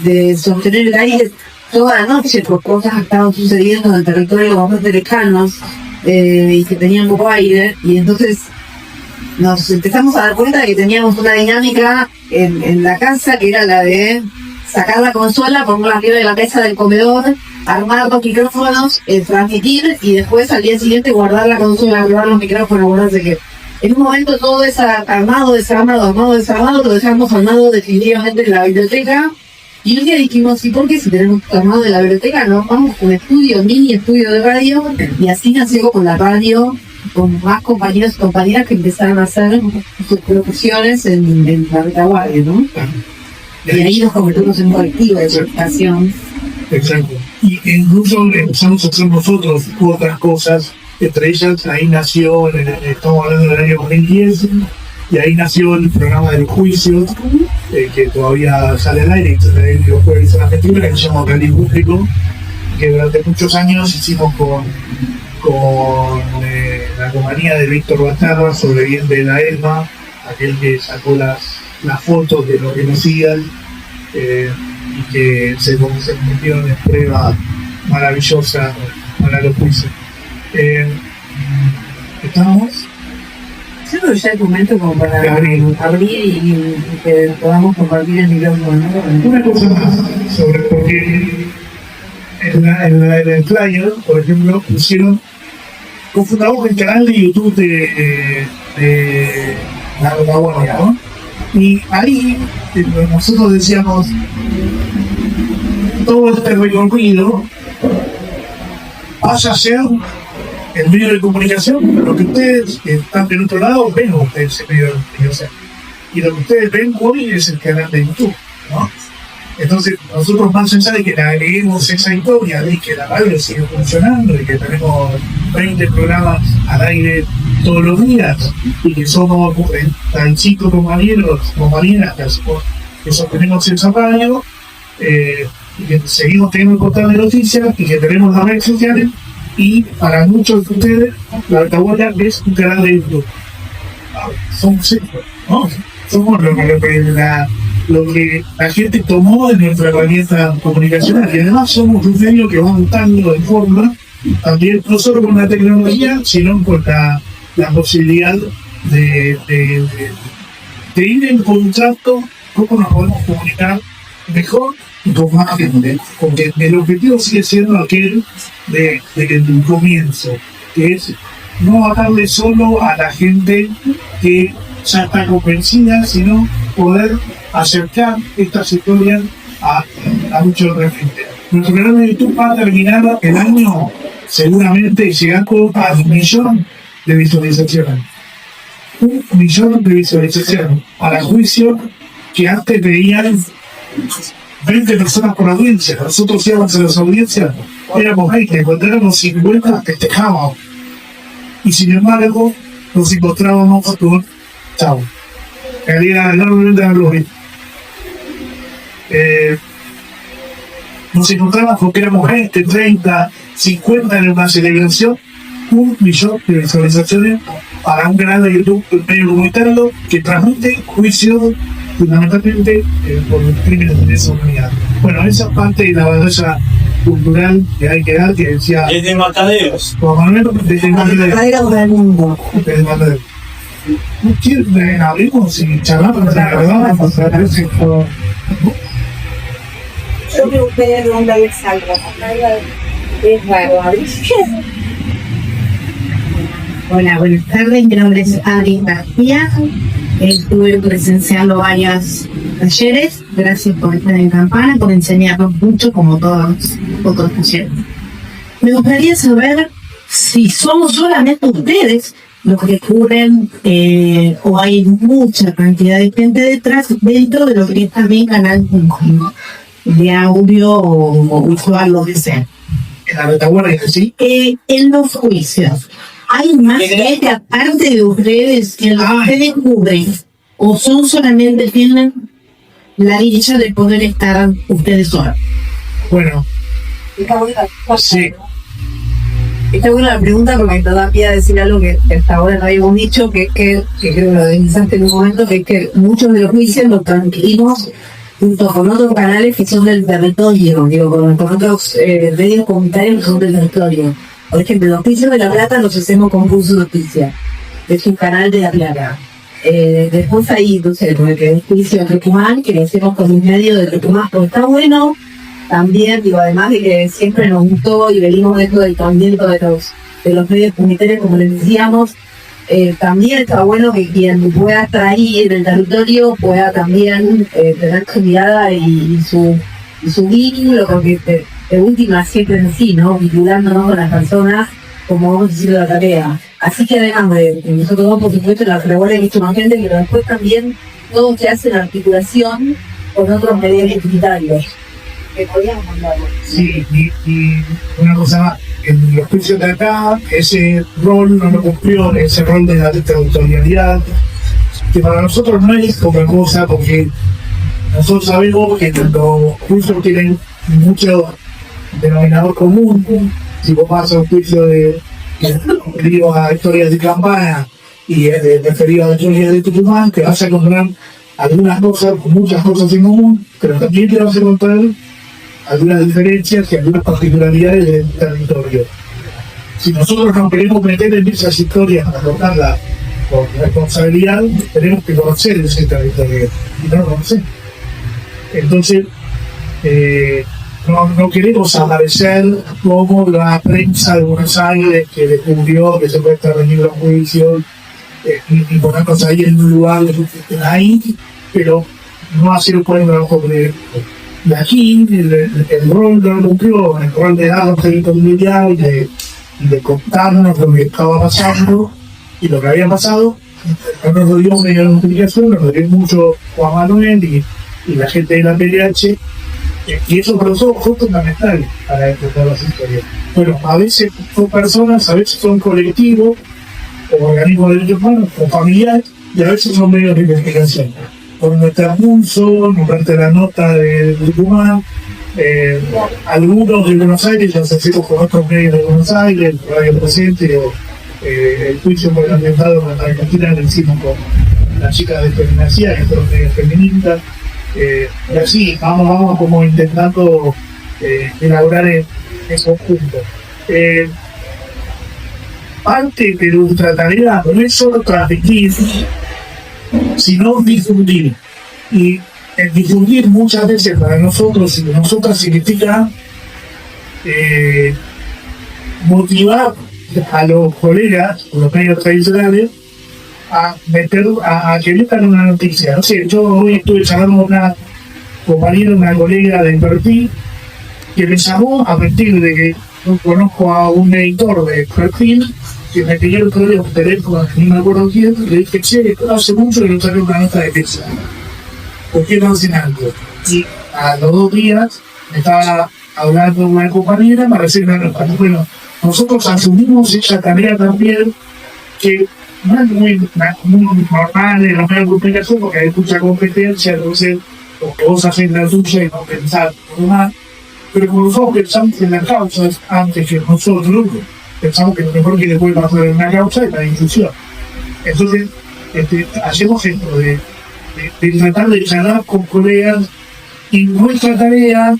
de sostener el aire toda la noche por cosas que estaban sucediendo en el territorio bastante lejanos, y que tenían poco aire, y entonces nos empezamos a dar cuenta de que teníamos una dinámica en la casa que era la de sacar la consola, ponerla arriba de la mesa del comedor, armar los micrófonos, transmitir, y después al día siguiente guardar la consola, guardar los micrófonos, guardarse que en un momento todo es armado, desarmado, lo dejamos armado definitivamente en la biblioteca. Y un día dijimos, ¿y por qué si tenemos armado de la biblioteca no vamos con un mini estudio de radio? Y así nació con la radio, con más compañeros y compañeras que empezaron a hacer sus producciones en la retaguardia, ¿no? Y ahí nos convertimos en un colectivo de comunicación. Exacto. Y incluso empezamos a hacer nosotros otras cosas, entre ellas ahí nació, estamos hablando del año 2010, y ahí nació el programa del juicio, que todavía sale al aire, y los jueves solamente, que se llama Real y Público, que durante muchos años hicimos con la compañía de Víctor Bastarra, sobreviviente de la ESMA, aquel que sacó las fotos de los genocidas, y que se convirtió en prueba maravillosa para los juicios. ¿Estamos? Yo creo que ya es momento como para abrir y que podamos compartir el micrófono, ¿no? Una cosa más sobre por qué en el flyer, por ejemplo, confundamos el canal de YouTube de la Patagonia, ¿no? Y ahí nosotros decíamos, todo este recorrido pasa a ser el medio de comunicación, lo que ustedes que están del otro lado ven ustedes ese medio de comunicación. Y lo que ustedes ven hoy es el canal de YouTube, ¿no? Entonces, nosotros más allá de que le agreguemos esa historia de que la radio sigue funcionando y que tenemos 20 programas al aire todos los días y que somos 35 compañeras que sostenemos esa radio, y que seguimos teniendo el portal de noticias y que tenemos las redes sociales, y para muchos de ustedes la Altahuela es un canal de YouTube. Somos eso, ¿no? Somos lo que la gente tomó de nuestra herramienta comunicacional, y además somos un medio que va mutando de forma, también no solo con la tecnología, sino con la posibilidad de ir encontrando cómo nos podemos comunicar mejor y con más gente, porque el objetivo sigue siendo aquel de el comienzo, que es no hablarle solo a la gente que ya está convencida, sino poder acercar estas historias a mucha otra gente. Nuestro canal de YouTube va a terminar el año seguramente llegando a 1 millón de visualizaciones. 1 millón de visualizaciones. Para juicio que antes veían 20 personas por audiencia. Nosotros íbamos a las audiencias, éramos 20, cuando éramos 50 festejábamos. Y sin embargo, nos encontrábamos con chao. Calidad enormemente a los nos encontramos porque éramos 20, 30, 50 en una celebración, 1 millón de visualizaciones para un canal de YouTube medio comunitario que transmite juicios fundamentalmente por crímenes de lesa humanidad. Bueno, esa parte de la batalla cultural que hay que dar, que decía Desde Mataderos. Juan Manuel, desde Mataderos. Del mundo. Desde Mataderos. No quiero hablemos y charlamos, Yo me gustaría preguntarles algo. Es raro. Hola, buenas tardes. Mi nombre es Adri García. Estuve presenciando varios talleres. Gracias por estar en Campana, por enseñarnos mucho como todos los otros talleres. Me gustaría saber si somos solamente ustedes los que cubren o hay mucha cantidad de gente detrás dentro de lo que es también canal de audio o visual, lo que sea. En la retaguardia, ¿sí? En los juicios, ¿hay más gente aparte de ustedes que los ustedes cubren? ¿O son solamente tienen la dicha de poder estar ustedes solos? Bueno, sí. Está buena la pregunta porque me da pie a decir algo que hasta ahora no habíamos dicho, que creo que lo deslizaste en un momento, que es que muchos de los juicios los transmitimos junto con otros canales que son del territorio, con otros medios comunitarios que son del territorio. Por ejemplo, los juicios de La Plata los hacemos con Pulso Noticia, que es un canal de La Plata. Después ahí, entonces, el juicio de Tucumán, que lo hacemos con un medio de Tucumán, pero está bueno. También, además de que siempre nos gustó y venimos dentro del cambiamiento de los medios comunitarios, como les decíamos, también está bueno que quien pueda estar ahí en el territorio pueda también tener su mirada y su vínculo, porque de última siempre en sí, ¿no? Vinculándonos con las personas, como vamos diciendo la tarea. Así que además de nosotros, por supuesto, la Reguardia hay mucho más gente, pero después también todo se hace en articulación con otros medios comunitarios. Que podíamos mandarlo. Sí, y una cosa más, en los juicios de acá, ese rol no lo cumplió, ese rol de la territorialidad, que para nosotros no es poca cosa, porque nosotros sabemos que los juicios tienen mucho denominador común. Si vos vas a un juicio referido a historias de Campana y referido a historias de Tucumán, te vas a encontrar algunas cosas, muchas cosas en común, pero también te vas a encontrar algunas diferencias y algunas particularidades del territorio. Si nosotros nos queremos meter en esas historias para contarlas con responsabilidad, tenemos que conocer ese territorio y no lo conocemos. Entonces, no queremos aparecer como la prensa de Buenos Aires que descubrió que se puede intervenir los juicios y ponernos ahí en un lugar ahí, pero no hacer un buen trabajo de aquí, el rol no lo cumplió, el rol de dar credibilidad y de contarnos lo que estaba pasando y lo que había pasado. No nos lo dio un medio de comunicación, nos lo dio mucho Juan Manuel y la gente de la PDH, y eso para nosotros fue fundamental para entender las historias. Bueno, a veces son personas, a veces son colectivos, o organismos de derechos humanos, o familiares, y a veces son medios de investigación. Por nuestra Munzo, nombrarte la nota de Tucumán, algunos de Buenos Aires, los hacemos con otros medios de Buenos Aires, el Radio Presente, o el juicio por el atentado en la Argentina lo hicimos con las chicas de Feminacía, que son medios feministas, y así vamos como intentando elaborar en conjunto. Parte de nuestra tarea no es solo transmitir, sino difundir. Y el difundir muchas veces para nosotros y nosotras significa motivar a los colegas, los medios tradicionales, a que metan una noticia. No sé, yo hoy estuve charlando con una compañera, una colega del perfil, que me llamó a partir de que yo conozco a un editor de perfil, que me pidió el otro día un teléfono, no me acuerdo quién, le dije, che, hace mucho que no salió una nota de prensa. ¿Por qué no hacen algo? Y a los 2 días me estaba hablando una compañera para decir, bueno, nosotros asumimos esa tarea también, que no es muy normal en los medios de comunicación, porque hay mucha competencia, entonces lo que vos haces la tuya y no pensar por más. Pero como nosotros pensamos en las causas antes que nosotros, pensamos que lo mejor que le puede pasar en una causa es la difusión. Entonces, hacemos esto de tratar de charlar con colegas, y nuestra tarea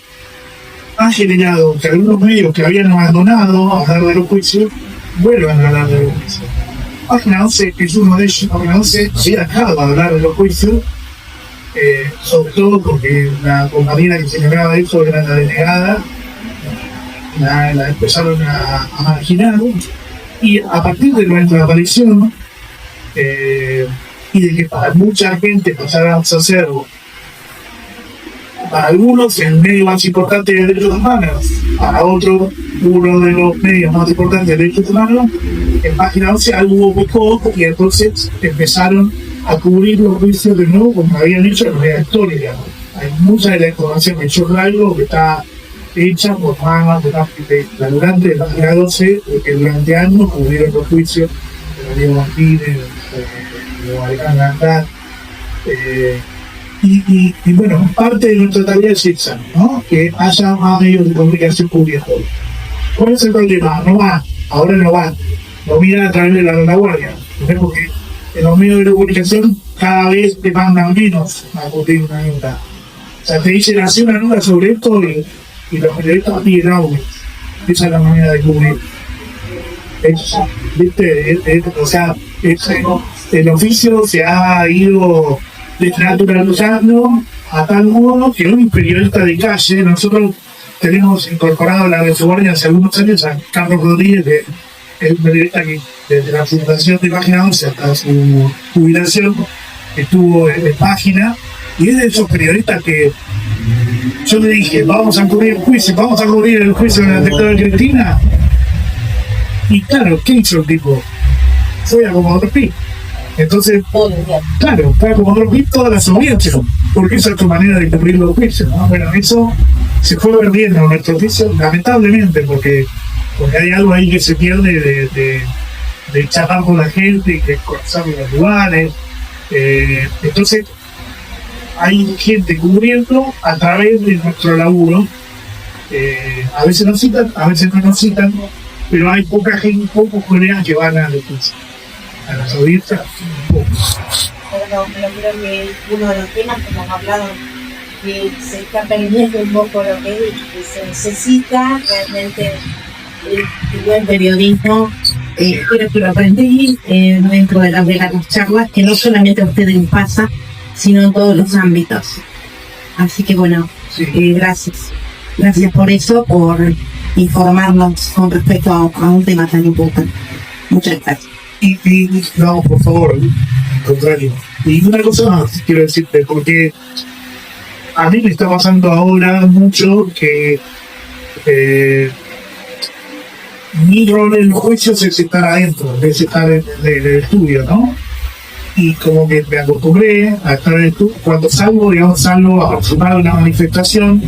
ha generado que algunos medios que habían abandonado a hablar de los juicios vuelvan a hablar de los juicios. Página 11 es uno de ellos. Página 11 había dejado de hablar de los juicios, sobre todo porque la compañera que se encargaba de eso era la delegada, la empezaron a marginar, y a partir de nuestra aparición y de que para mucha gente pasáramos a ser, para algunos, el medio más importante de derechos humanos, para otros, uno de los medios más importantes de derechos humanos, en Página 11 algo hubo muy poco, y entonces empezaron a cubrir los juicios de nuevo como habían hecho los redactores, digamos. Hay mucha de la información que yo traigo que está hecha por manos de laburantes de Página 12, que durante años cubrieron los juicios de Diego Martínez, de Alejandra András, y bueno, parte de nuestra tarea es esa, ¿no? Que haya más medios de comunicación cubriendo. ¿Cuál es el problema? No va, ahora no va, no miran a través de la guardia, porque en los medios de comunicación cada vez te mandan menos a cubrir una nota. O sea, te dicen, hacer una nota sobre esto y los periodistas piden audio. Esa es la manera de cubrir. ¿Viste? O sea, el oficio se ha ido desnaturalizando a tal modo que un periodista de calle, nosotros tenemos incorporado a la Guardia hace algunos años a Carlos Rodríguez, que es un periodista que desde la fundación de Página 11 hasta su jubilación estuvo en Página, y es de esos periodistas que yo le dije, vamos a cubrir el juicio de la detectora Cristina, y claro, ¿qué hizo el tipo? Fue a como otro pi. Entonces, claro, fue a como otro pi todas las audiencias, porque esa es tu manera de cubrir los juicios, ¿no? Bueno, eso se fue perdiendo en nuestro juicio, lamentablemente, porque hay algo ahí que se pierde de charlar con la gente y de conocer los lugares. Entonces, hay gente cubriendo a través de nuestro laburo. A veces nos citan, a veces no nos citan, pero hay poca gente, pocos colegas que van a los juicios. A las audiencias, pocos. Pero creo que uno de los temas que hemos hablado, que se está perdiendo un poco lo que es, que se necesita realmente el buen periodismo. Espero que lo aprendí dentro de las charlas, que no solamente a ustedes les pasa, sino en todos los ámbitos. Así que bueno, Sí. Gracias. Gracias por eso, por informarnos con respecto a un tema tan importante. Muchas gracias. Y no, por favor, al contrario. Y una cosa más quiero decirte, porque a mí me está pasando ahora mucho que mi rol en los juicios es estar adentro, es estar en el estudio, ¿no? Y como que me acostumbré a estar en el estudio. Cuando salgo, digamos, salgo a participar de una manifestación,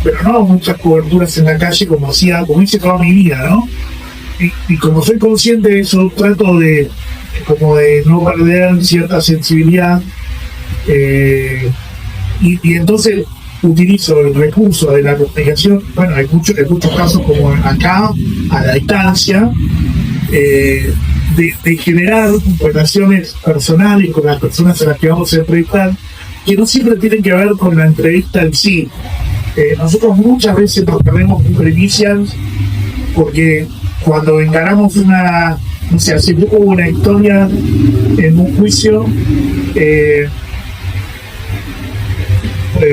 pero no muchas coberturas en la calle como hice toda mi vida, ¿no? Y como soy consciente de eso, trato de no perder cierta sensibilidad, y entonces utilizo el recurso de la comunicación. Bueno, hay muchos casos como acá, a la distancia, de generar relaciones personales con las personas a las que vamos a entrevistar, que no siempre tienen que ver con la entrevista en sí. Nosotros muchas veces nos perdemos en primicias porque cuando encaramos no sé, hace poco hubo una historia en un juicio,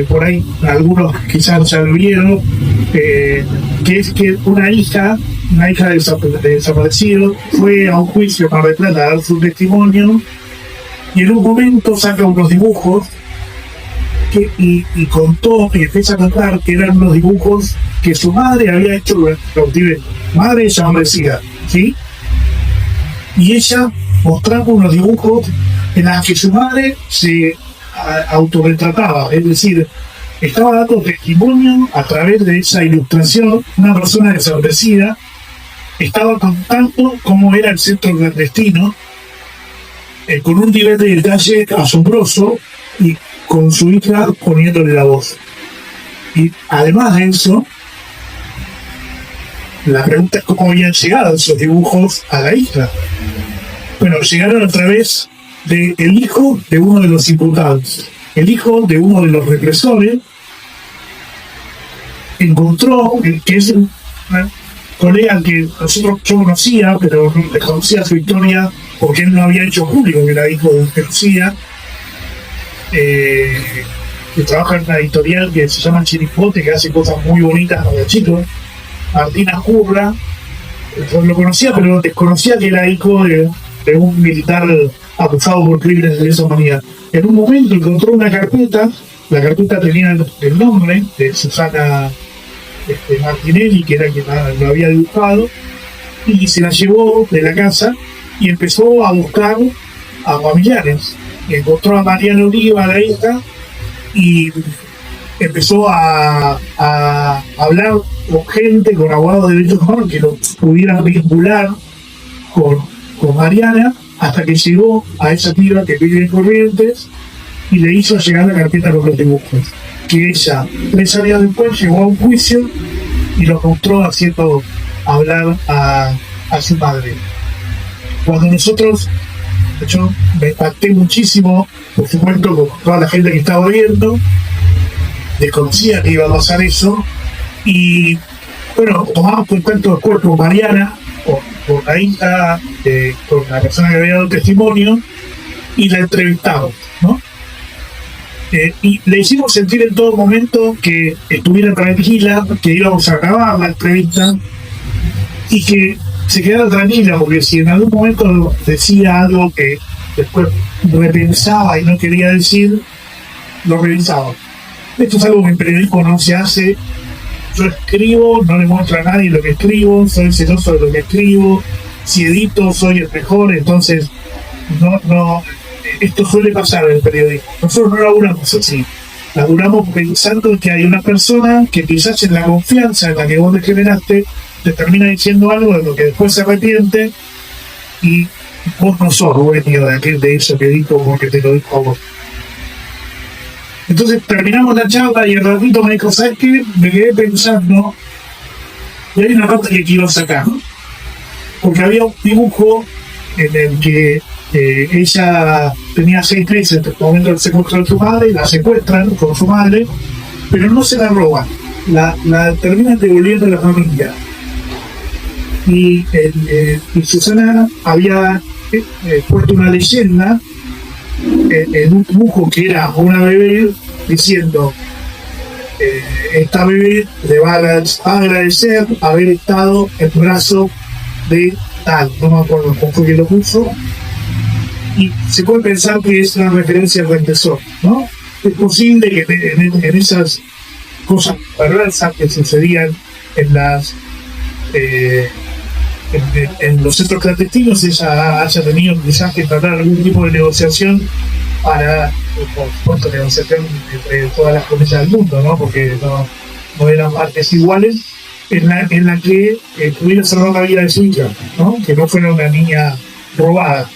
por ahí algunos quizás ya lo vieron, que es que una hija de desaparecido fue a un juicio para Mar del Plata a dar su testimonio, y en un momento saca unos dibujos y contó, y empieza a contar que eran unos dibujos que su madre había hecho durante el cautiverio. Madre desaparecida, ¿sí? Y ella mostraba unos dibujos en los que su madre se autorretrataba, es decir, estaba dando testimonio a través de esa ilustración. Una persona desaparecida estaba contando cómo era el centro clandestino, con un nivel de detalle asombroso, y con su hija poniéndole la voz. Y además de eso, la pregunta es cómo habían llegado esos dibujos a la hija. Bueno, llegaron a través del hijo de uno de los imputados. El hijo de uno de los represores encontró, que es un colega que yo conocía, pero desconocía su historia porque él no había hecho público que era hijo de un conocía, que trabaja en una editorial que se llama Chiripote, que hace cosas muy bonitas para los chicos. Martina Curra, lo conocía, pero desconocía que era hijo de un militar acusado por crímenes de lesa humanidad. En un momento encontró una carpeta, la carpeta tenía el nombre de Susana Martinelli, que era quien lo había dibujado, y se la llevó de la casa y empezó a buscar a familiares. Y encontró a Mariana Oliva, la hija, y empezó a hablar con gente, con abogados de derechos humanos que lo pudieran vincular con Mariana, hasta que llegó a esa tía que vive en Corrientes y le hizo llegar la carpeta con los dibujos, que ella 3 años después llegó a un juicio y lo mostró haciendo hablar a su madre. Cuando nosotros, yo me impacté muchísimo, por supuesto, con toda la gente que estaba viendo, desconocía que iba a pasar eso, y bueno, tomamos contacto después con Mariana, con la hija, con la persona que había dado testimonio, y la entrevistamos, ¿no? Y le hicimos sentir en todo momento que estuviera tranquila, que íbamos a grabar la entrevista y que se quedara tranquila, porque si en algún momento decía algo que después repensaba y no quería decir, lo revisaba. Esto es algo que en periodismo no se hace. Yo escribo, no le muestro a nadie lo que escribo, soy celoso de lo que escribo, si edito soy el mejor, entonces no, esto suele pasar en el periodismo. Nosotros no laburamos así, laburamos pensando que hay una persona que quizás en la confianza en la que vos le generaste te termina diciendo algo de lo que después se arrepiente, y vos no sos dueño de eso que dijo porque te lo dijo a vos. Entonces terminamos la charla y el ratito me dijo, ¿sabes qué? Me quedé pensando, y hay una parte que quiero sacar, porque había un dibujo en el que ella tenía 6 meses en el momento del secuestro de su madre, y la secuestran con su madre, pero no se la roban, la terminan devolviendo a la familia. Y Susana había puesto una leyenda en un dibujo que era una bebé diciendo: esta bebé le va a agradecer haber estado en brazo de tal, no me acuerdo cómo fue que lo puso, y se puede pensar que es una referencia al Rentesor, ¿no? Es posible que en esas cosas perversas que sucedían en las en los centros clandestinos ella haya tenido quizás que tratar algún tipo de negociación para, por supuesto, negociación entre todas las comillas del mundo, ¿no? Porque no eran partes iguales, en la que pudiera salvar la vida de su hija, ¿no? Que no fuera una niña robada.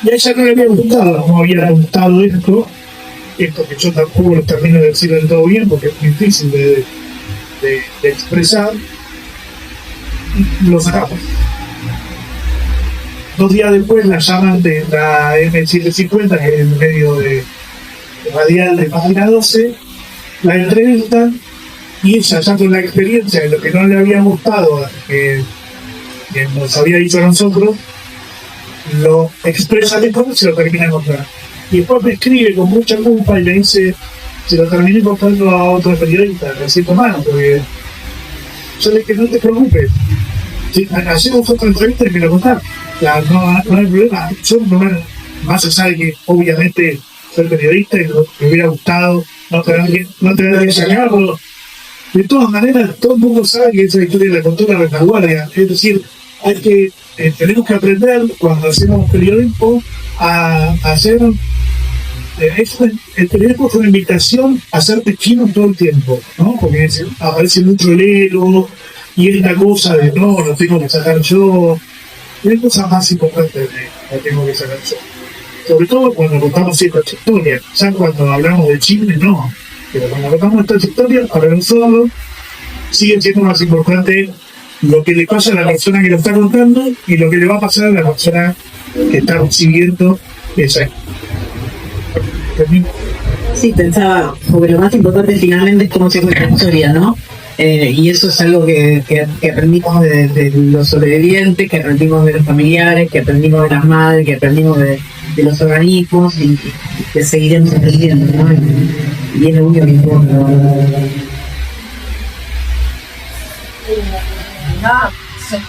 Y a ella no le había gustado, no había gustado esto que yo tampoco lo termino de decir del todo bien porque es muy difícil de expresar. Y lo sacamos. 2 días después la llaman de la M750, que es el medio de radial de página 12, la entrevistan y ella, ya con la experiencia de lo que no le había gustado, que nos había dicho a nosotros, lo expresa después y se lo termina contando. Y después me escribe con mucha culpa y me dice, se lo terminé contando a otro periodista, le siento mano, porque yo le dije, no te preocupes, si hacemos otra entrevista y me lo contás. Claro, no hay problema. Yo más allá de que obviamente soy periodista y me hubiera gustado no tener que sacarlo. De todas maneras, todo el mundo sabe que esa historia la contó la retaguardia. Es decir, tenemos que aprender cuando hacemos periodismo a hacer. El periodismo es una invitación a ser pesquino todo el tiempo, ¿no? Porque aparece mucho lelo y es la cosa de no, lo tengo que sacar yo. Y hay cosas más importantes que tengo que sacar yo. Sobre todo cuando contamos ciertas historias. Ya cuando hablamos de chisme, no. Pero cuando contamos estas historias, para nosotros sigue siendo más importante lo que le pasa a la persona que lo está contando y lo que le va a pasar a la persona que está recibiendo esa. Sí, pensaba, porque lo más importante finalmente es cómo se cuenta la historia, ¿no? Y eso es algo que aprendimos de los sobrevivientes, que aprendimos de los familiares, que aprendimos de las madres, que aprendimos de los organismos y que seguiremos aprendiendo, ¿no? Y es lo único que importa.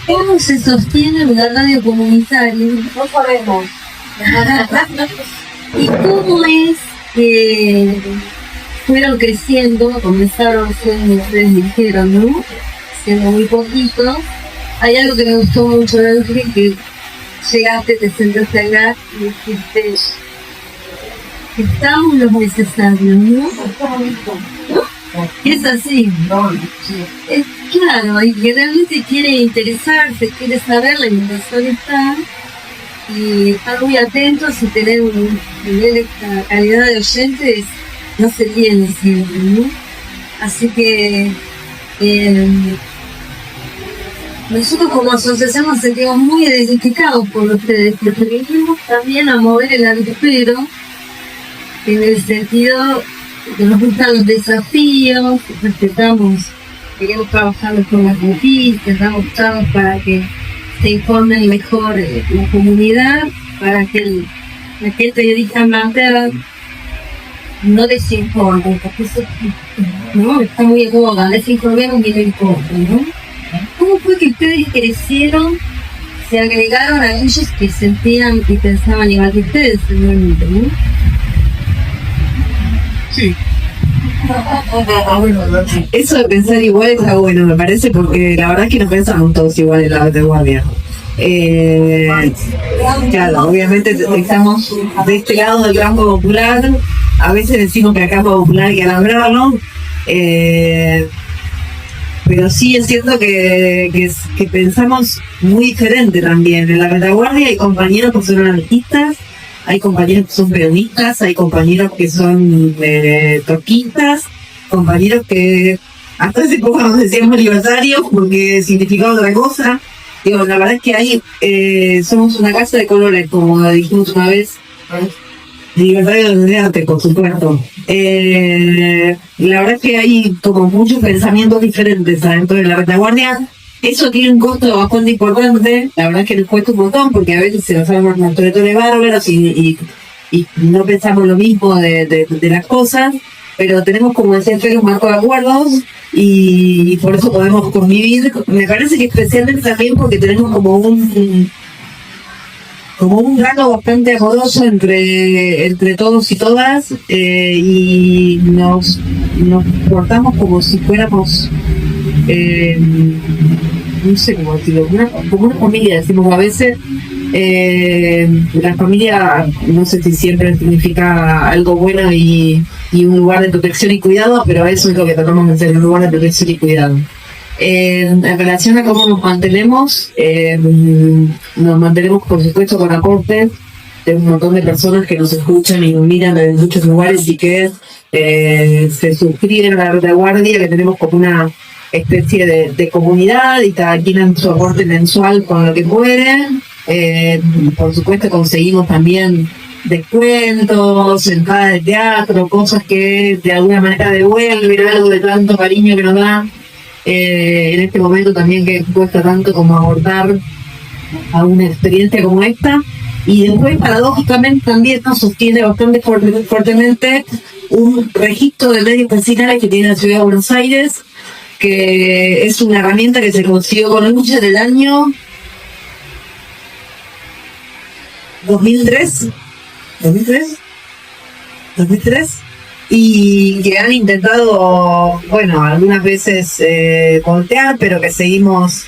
¿Cómo se sostiene la radio comunitaria? No sabemos. ¿Y cómo es que fueron creciendo? Comenzaron siendo, ustedes dijeron, ¿no? Siendo muy poquitos. Hay algo que me gustó mucho de Ángel, que llegaste, te sentaste acá y dijiste, estamos los necesarios, ¿no? Es así. Es claro, y que realmente quiere interesarse, quiere saber, la invitación está, y estar muy atentos y tener un nivel de calidad de oyentes no se tiene siempre, ¿no? Así que nosotros como asociación nos sentimos muy identificados por ustedes, porque venimos también a mover el avispero en el sentido que nos gustan los desafíos, respetamos, queremos trabajar con las noticias, estamos buscados para que se informen mejor la comunidad, para que aquel periodista amateur no desinforme, porque eso no está muy de moda, desinformemos y no importa, ¿no? ¿Cómo fue que ustedes crecieron, se agregaron a ellos que sentían y pensaban igual que ustedes, seguramente, ¿no? Sí. Eso de pensar igual está bueno, me parece, porque la verdad es que no pensamos todos igual en la vanguardia. Claro, obviamente estamos de este lado del campo popular, a veces decimos que acá campo popular hay que alambrarlo, pero sí es cierto que pensamos muy diferente también. En la retaguardia hay compañeros que son anarquistas, hay compañeros que son periodistas, hay compañeros que son torquistas, compañeros que hasta hace poco nos decíamos libertarios porque significaba otra cosa. Digo, la verdad es que ahí somos una casa de colores, como dijimos una vez, libertarios de arte, por supuesto. La verdad es que hay como muchos pensamientos diferentes adentro de la retaguardia. Eso tiene un costo bastante importante, la verdad es que nos cuesta un montón, porque a veces se nos arman montones bárbaros y no pensamos lo mismo de las cosas, pero tenemos, como decía Fer, un marco de acuerdos y por eso podemos convivir. Me parece que especialmente también porque tenemos como un grano bastante amoroso entre todos y todas, y nos portamos como si fuéramos, no sé cómo decirlo, como una familia, decimos a veces. La familia, no sé si siempre significa algo bueno y un lugar de protección y cuidado, pero eso es lo que tratamos de ser, un lugar de protección y cuidado. En relación a cómo nos mantenemos por supuesto con aportes de un montón de personas que nos escuchan y nos miran en muchos lugares y que se suscriben a la retaguardia, que tenemos como una especie de comunidad y cada quien en su aporte mensual con lo que puede. Por supuesto conseguimos también descuentos, entradas de teatro, cosas que de alguna manera devuelven algo de tanto cariño que nos da en este momento también que cuesta tanto como abordar a una experiencia como esta. Y después, paradójicamente, también nos sostiene bastante fuertemente un registro de medios vecinales que tiene la Ciudad de Buenos Aires, que es una herramienta que se consiguió con lucha en el año 2003, y que han intentado, bueno, algunas veces voltear, pero que seguimos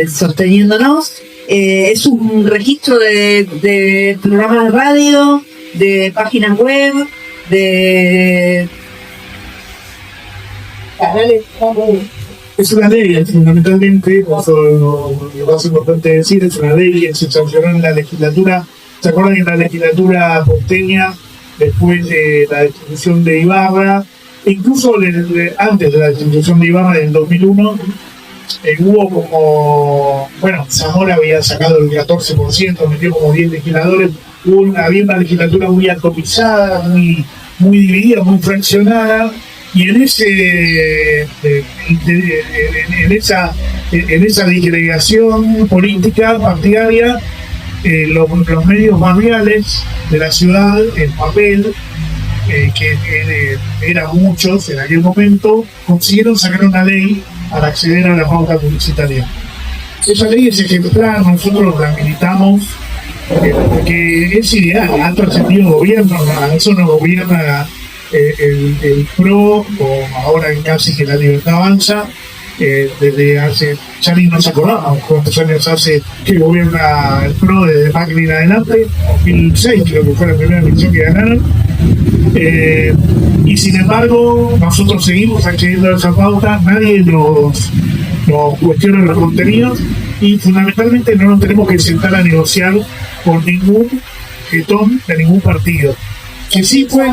sosteniéndonos. Es un registro de programas de radio, de páginas web, de canales. Es una ley, fundamentalmente, eso lo más importante decir, es una ley que se sancionó en la legislatura. ¿Se acuerdan que en la legislatura porteña, después de la destitución de Ibarra, incluso antes de la destitución de Ibarra en el 2001, hubo como, bueno, Zamora había sacado el 14%, metió como 10 legisladores, había una legislatura muy atomizada, muy dividida, muy fraccionada. Y en esa disgregación política partidaria, los medios barriales de la ciudad, en papel, que eran muchos en aquel momento, consiguieron sacar una ley para acceder a la pauta publicitaria. Esa ley es ejemplar, nosotros la militamos, porque es ideal, ha trascendido gobierno, a eso nos gobierna el PRO, o ahora casi que la Libertad Avanza, desde hace, ya ni nos acordamos cuántos años hace que gobierna el PRO desde Macri en adelante, 2006 creo que fue la primera elección que ganaron, y sin embargo nosotros seguimos accediendo a esa pauta, nadie nos cuestiona los contenidos y fundamentalmente no nos tenemos que sentar a negociar con ningún jetón de ningún partido. Que sí fue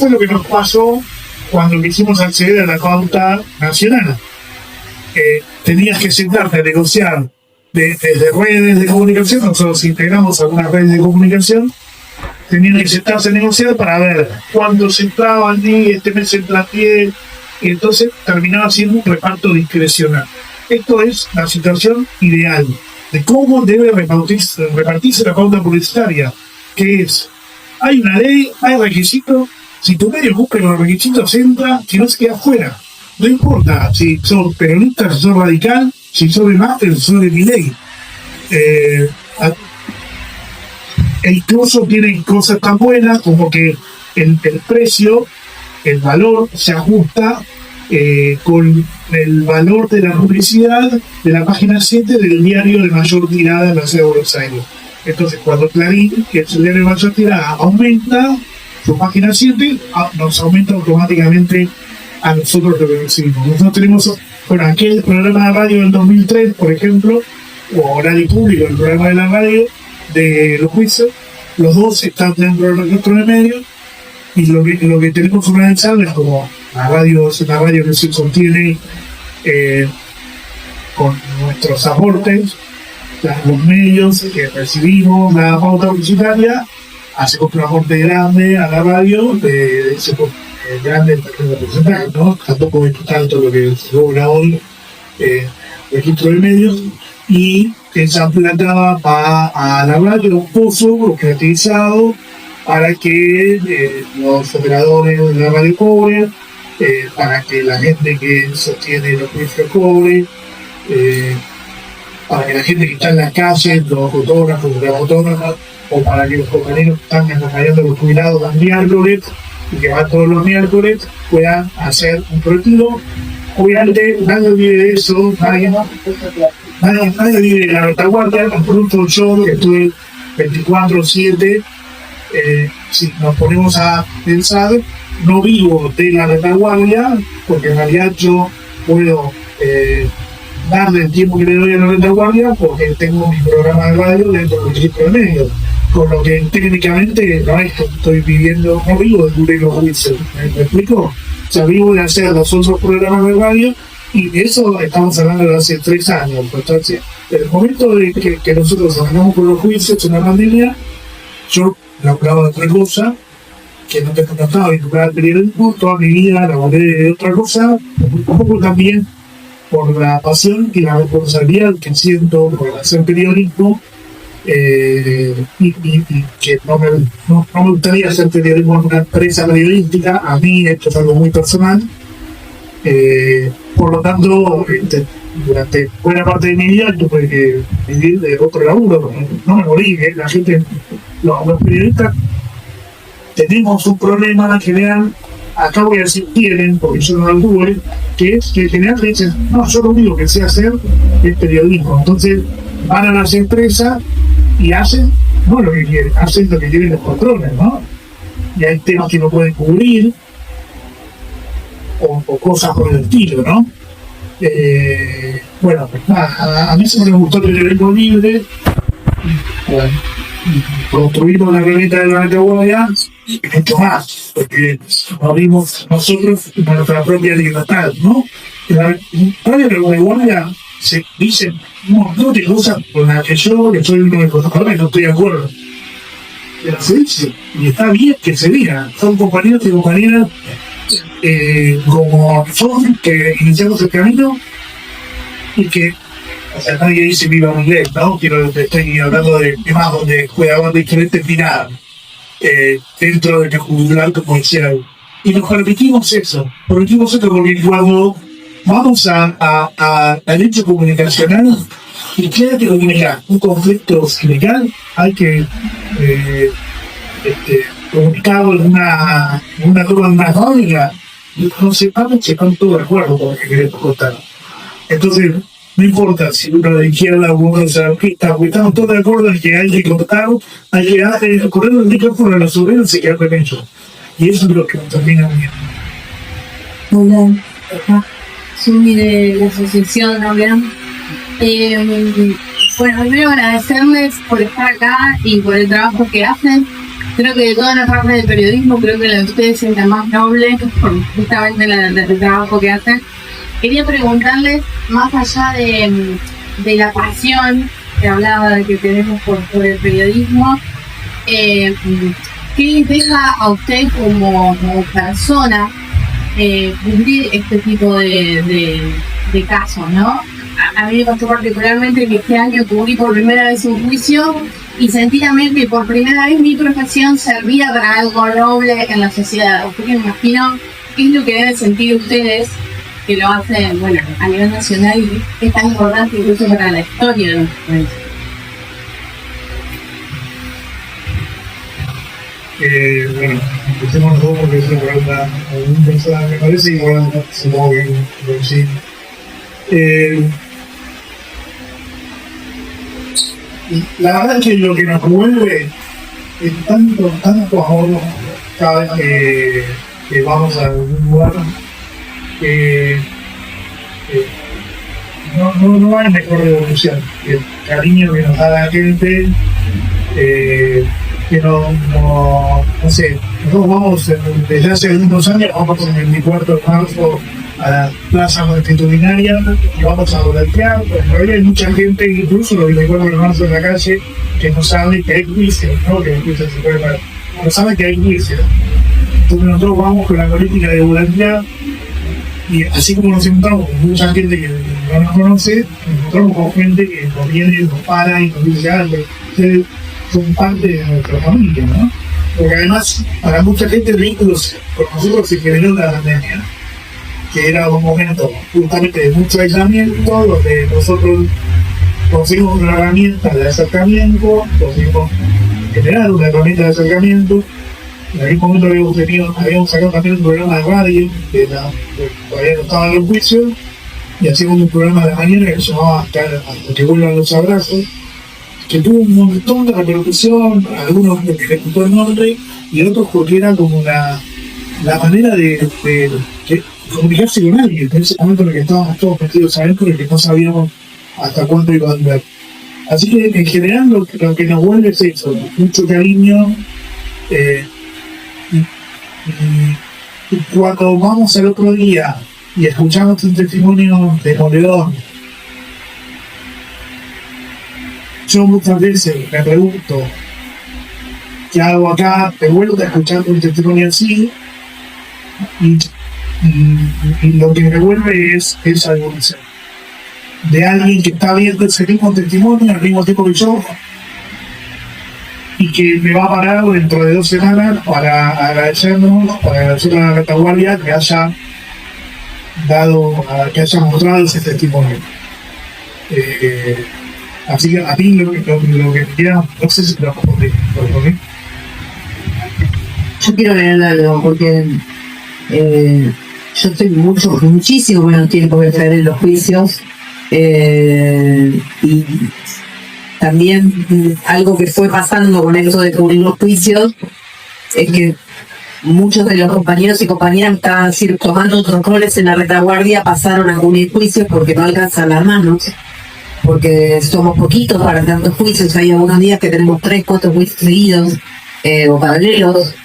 lo que nos pasó cuando quisimos acceder a la pauta nacional. Tenías que sentarte a negociar desde redes de comunicación, nosotros integramos algunas redes de comunicación, tenían que sentarse a negociar para ver cuándo se entraban y este mes se planteé, y entonces terminaba siendo un reparto discrecional. Esto es la situación ideal de cómo debe repartirse la pauta publicitaria, que es: hay una ley, hay requisitos, si tu medio busca los requisitos entra, si no se queda afuera. No importa si sos peronista, si sos radical, si sos de Máster, si sos de Milei. E incluso tienen cosas tan buenas como que el precio, el valor se ajusta con el valor de la publicidad de la página 7 del diario de mayor tirada en la ciudad de Buenos Aires. Entonces, cuando Clarín, que es el diario de mayor tirada, aumenta su página 7, nos aumenta automáticamente a nosotros lo que recibimos. Nosotros tenemos, bueno, aquel programa de radio del 2003, por ejemplo, o horario público, el programa de la radio de los juicios, los dos están dentro del registro de medios, y lo que tenemos organizado es como la radio es una radio que se sostiene con nuestros aportes, los medios que recibimos la pauta publicitaria, hacemos un aporte grande a la radio de ese grande en términos de porcentaje, ¿no? Tampoco es tanto lo que se logra hoy registro de medios, y esa plata va a la radio, un pozo creativizado para que los operadores de la radio cobren, para que la gente que sostiene los juicios cobre, para que la gente que está en las calles, los fotógrafos, las fotógrafas, o para que los compañeros que están acompañando a los jubilados los miércoles, y que van todos los miércoles, puedan hacer un retiro. Obviamente nadie vive de eso, nadie vive de la retaguardia. Pronto yo, que estoy 24/7, si nos ponemos a pensar, no vivo de la retaguardia, porque en realidad yo puedo darle el tiempo que le doy a la retaguardia porque tengo mi programa de radio dentro del registro de medios, con lo que técnicamente no es que estoy viviendo, no vivo de cubrir los juicios, ¿me explico? O sea, vivo de hacer los otros programas de radio, y de eso estamos hablando de hace 3 años. Entonces, en el momento de que nosotros arrancamos con los juicios en la pandemia, yo laburaba de otra cosa, que no estaba vinculada al periodismo. Toda mi vida laboré de otra cosa, un poco también por la pasión y la responsabilidad que siento por hacer periodismo, y que no me gustaría hacer periodismo en una empresa periodística. A mí esto es algo muy personal. Por lo tanto, durante buena parte de mi vida tuve que vivir de otro laburo. No me morí, la gente, los periodistas tenemos un problema en general. Acá voy a decir tienen, porque yo no lo tuve, que es que en general dicen, no, yo lo único que sé hacer es periodismo. Entonces van a las empresas y hacen, no lo que quieren, hacen lo que quieren los patrones, ¿no? Y hay temas que no pueden cubrir, o cosas por el estilo, ¿no? Bueno, pues nada, a mí siempre me gustó el periodismo libre. Bueno, construimos la revista de la retaguardia y mucho más, porque abrimos nosotros nuestra propia libertad, ¿no? La radio de la retaguardia se dice un montón de cosas con las que yo, que soy uno de los trabajadores, no estoy de acuerdo. Pero se dice, y está bien que se diga, son compañeros y compañeras como nosotros que iniciamos el camino, y que, o sea, nadie dice viva en inglés, ¿no? Estoy hablando de temas donde puede haber diferentes miradas dentro del juzgado policial. Y nos permitimos eso porque cuando vamos al hecho comunicacional, y queda que comunicar un conflicto legal, hay que comunicarlo en una toma, en una fábrica, y no sepan todo de acuerdo con lo que queremos contar. Entonces, no importa si uno de izquierda o uno de anarquista, porque estamos todos de acuerdo en que hay que contar, hay que correr el micrófono a los obreros y quedar con ellos. Y eso es lo que nos termina uniendo. Hola, Sumi de la asociación Hablan. Bueno, primero agradecerles por estar acá y por el trabajo que hacen. Creo que de todas las partes del periodismo, creo que la de ustedes es la más noble, por justamente el trabajo que hacen. Quería preguntarles, más allá de la pasión que hablaba de que tenemos por el periodismo, ¿qué les deja a usted como persona cubrir este tipo de casos, ¿no? A mí me pasó particularmente que este año cubrí por primera vez un juicio y sentí también que por primera vez mi profesión servía para algo noble en la sociedad. Porque me imagino qué es lo que deben sentir ustedes que lo hacen, bueno, a nivel nacional, y es tan importante incluso para la historia de nuestro país. Bueno, empecemos nosotros porque es una pregunta muy personal, me parece, y bueno, supongo que sí. La verdad es que lo que nos mueve es tanto ahorro cada vez que vamos a algún lugar, que no hay mejor devolución que el cariño que nos da la gente, que no sé, nosotros vamos desde hace algunos años, vamos el 24 de marzo a la plaza constitucionaria y vamos a volantear. Pues todavía hay mucha gente, incluso los 24 de marzo en la calle, que no sabe que hay juicios, ¿no? Que el juicio se puede parar, no sabe que hay juicios. Entonces nosotros vamos con la política de volantear, y así como nos encontramos con mucha gente que no nos conoce, nos encontramos con gente que nos viene, nos para y nos dice algo. Ustedes son parte de nuestra familia, ¿no? porque además para mucha gente el vínculo con nosotros se generó en la pandemia, que era un momento justamente de mucho aislamiento, donde nosotros conseguimos una herramienta de acercamiento, conseguimos generar una herramienta de acercamiento. En aquel momento habíamos sacado también un programa de radio, que todavía no estaba en los juicios, y hacíamos un programa de mañana que se llamaba Hasta que vuelvan los abrazos, que tuvo un montón de repercusión, algunos que ejecutó el nombre, y otros porque era como la manera de comunicarse con alguien, en ese momento en el que estábamos todos metidos adentro y que no sabíamos hasta cuándo iba a durar. Así que en general lo que nos vuelve es eso, mucho cariño, y cuando vamos al otro día y escuchamos un testimonio demoledor, yo muchas veces me pregunto, ¿qué hago acá? Te vuelvo a escuchar un testimonio así, y lo que me vuelve es esa evolución de alguien que está viendo ese mismo testimonio al mismo tiempo que yo, y que me va a parar dentro de 2 semanas para agradecernos, para agradecer a la retaguardia que haya mostrado ese testimonio. Así que a mí lo que me queda, no sé si te lo respondí. Yo quiero leer algo porque yo estoy muchísimo menos tiempo que estar en los juicios, y también algo que fue pasando con eso de cubrir los juicios es que muchos de los compañeros y compañeras que estaban tomando otros roles en la retaguardia pasaron a cubrir juicios porque no alcanzan las manos, porque somos poquitos para tantos juicios. Hay algunos días que tenemos 3, 4 juicios seguidos o paralelos,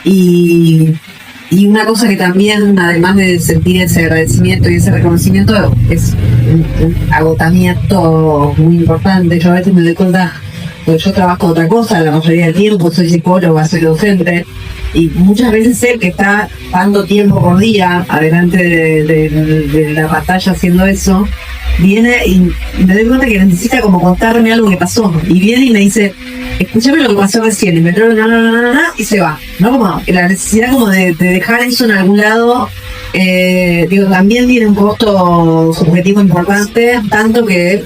y una cosa que también, además de sentir ese agradecimiento y ese reconocimiento, es un agotamiento muy importante. Yo a veces me doy cuenta, porque yo trabajo otra cosa la mayoría del tiempo, soy psicóloga, soy docente, y muchas veces sé que está dando tiempo por día adelante de la pantalla haciendo eso, viene y me doy cuenta que necesita como contarme algo que pasó, y viene y me dice, escúchame lo que pasó recién, y me trae y se va, ¿no? Como la necesidad como de dejar eso en algún lado, también tiene un costo subjetivo importante, tanto que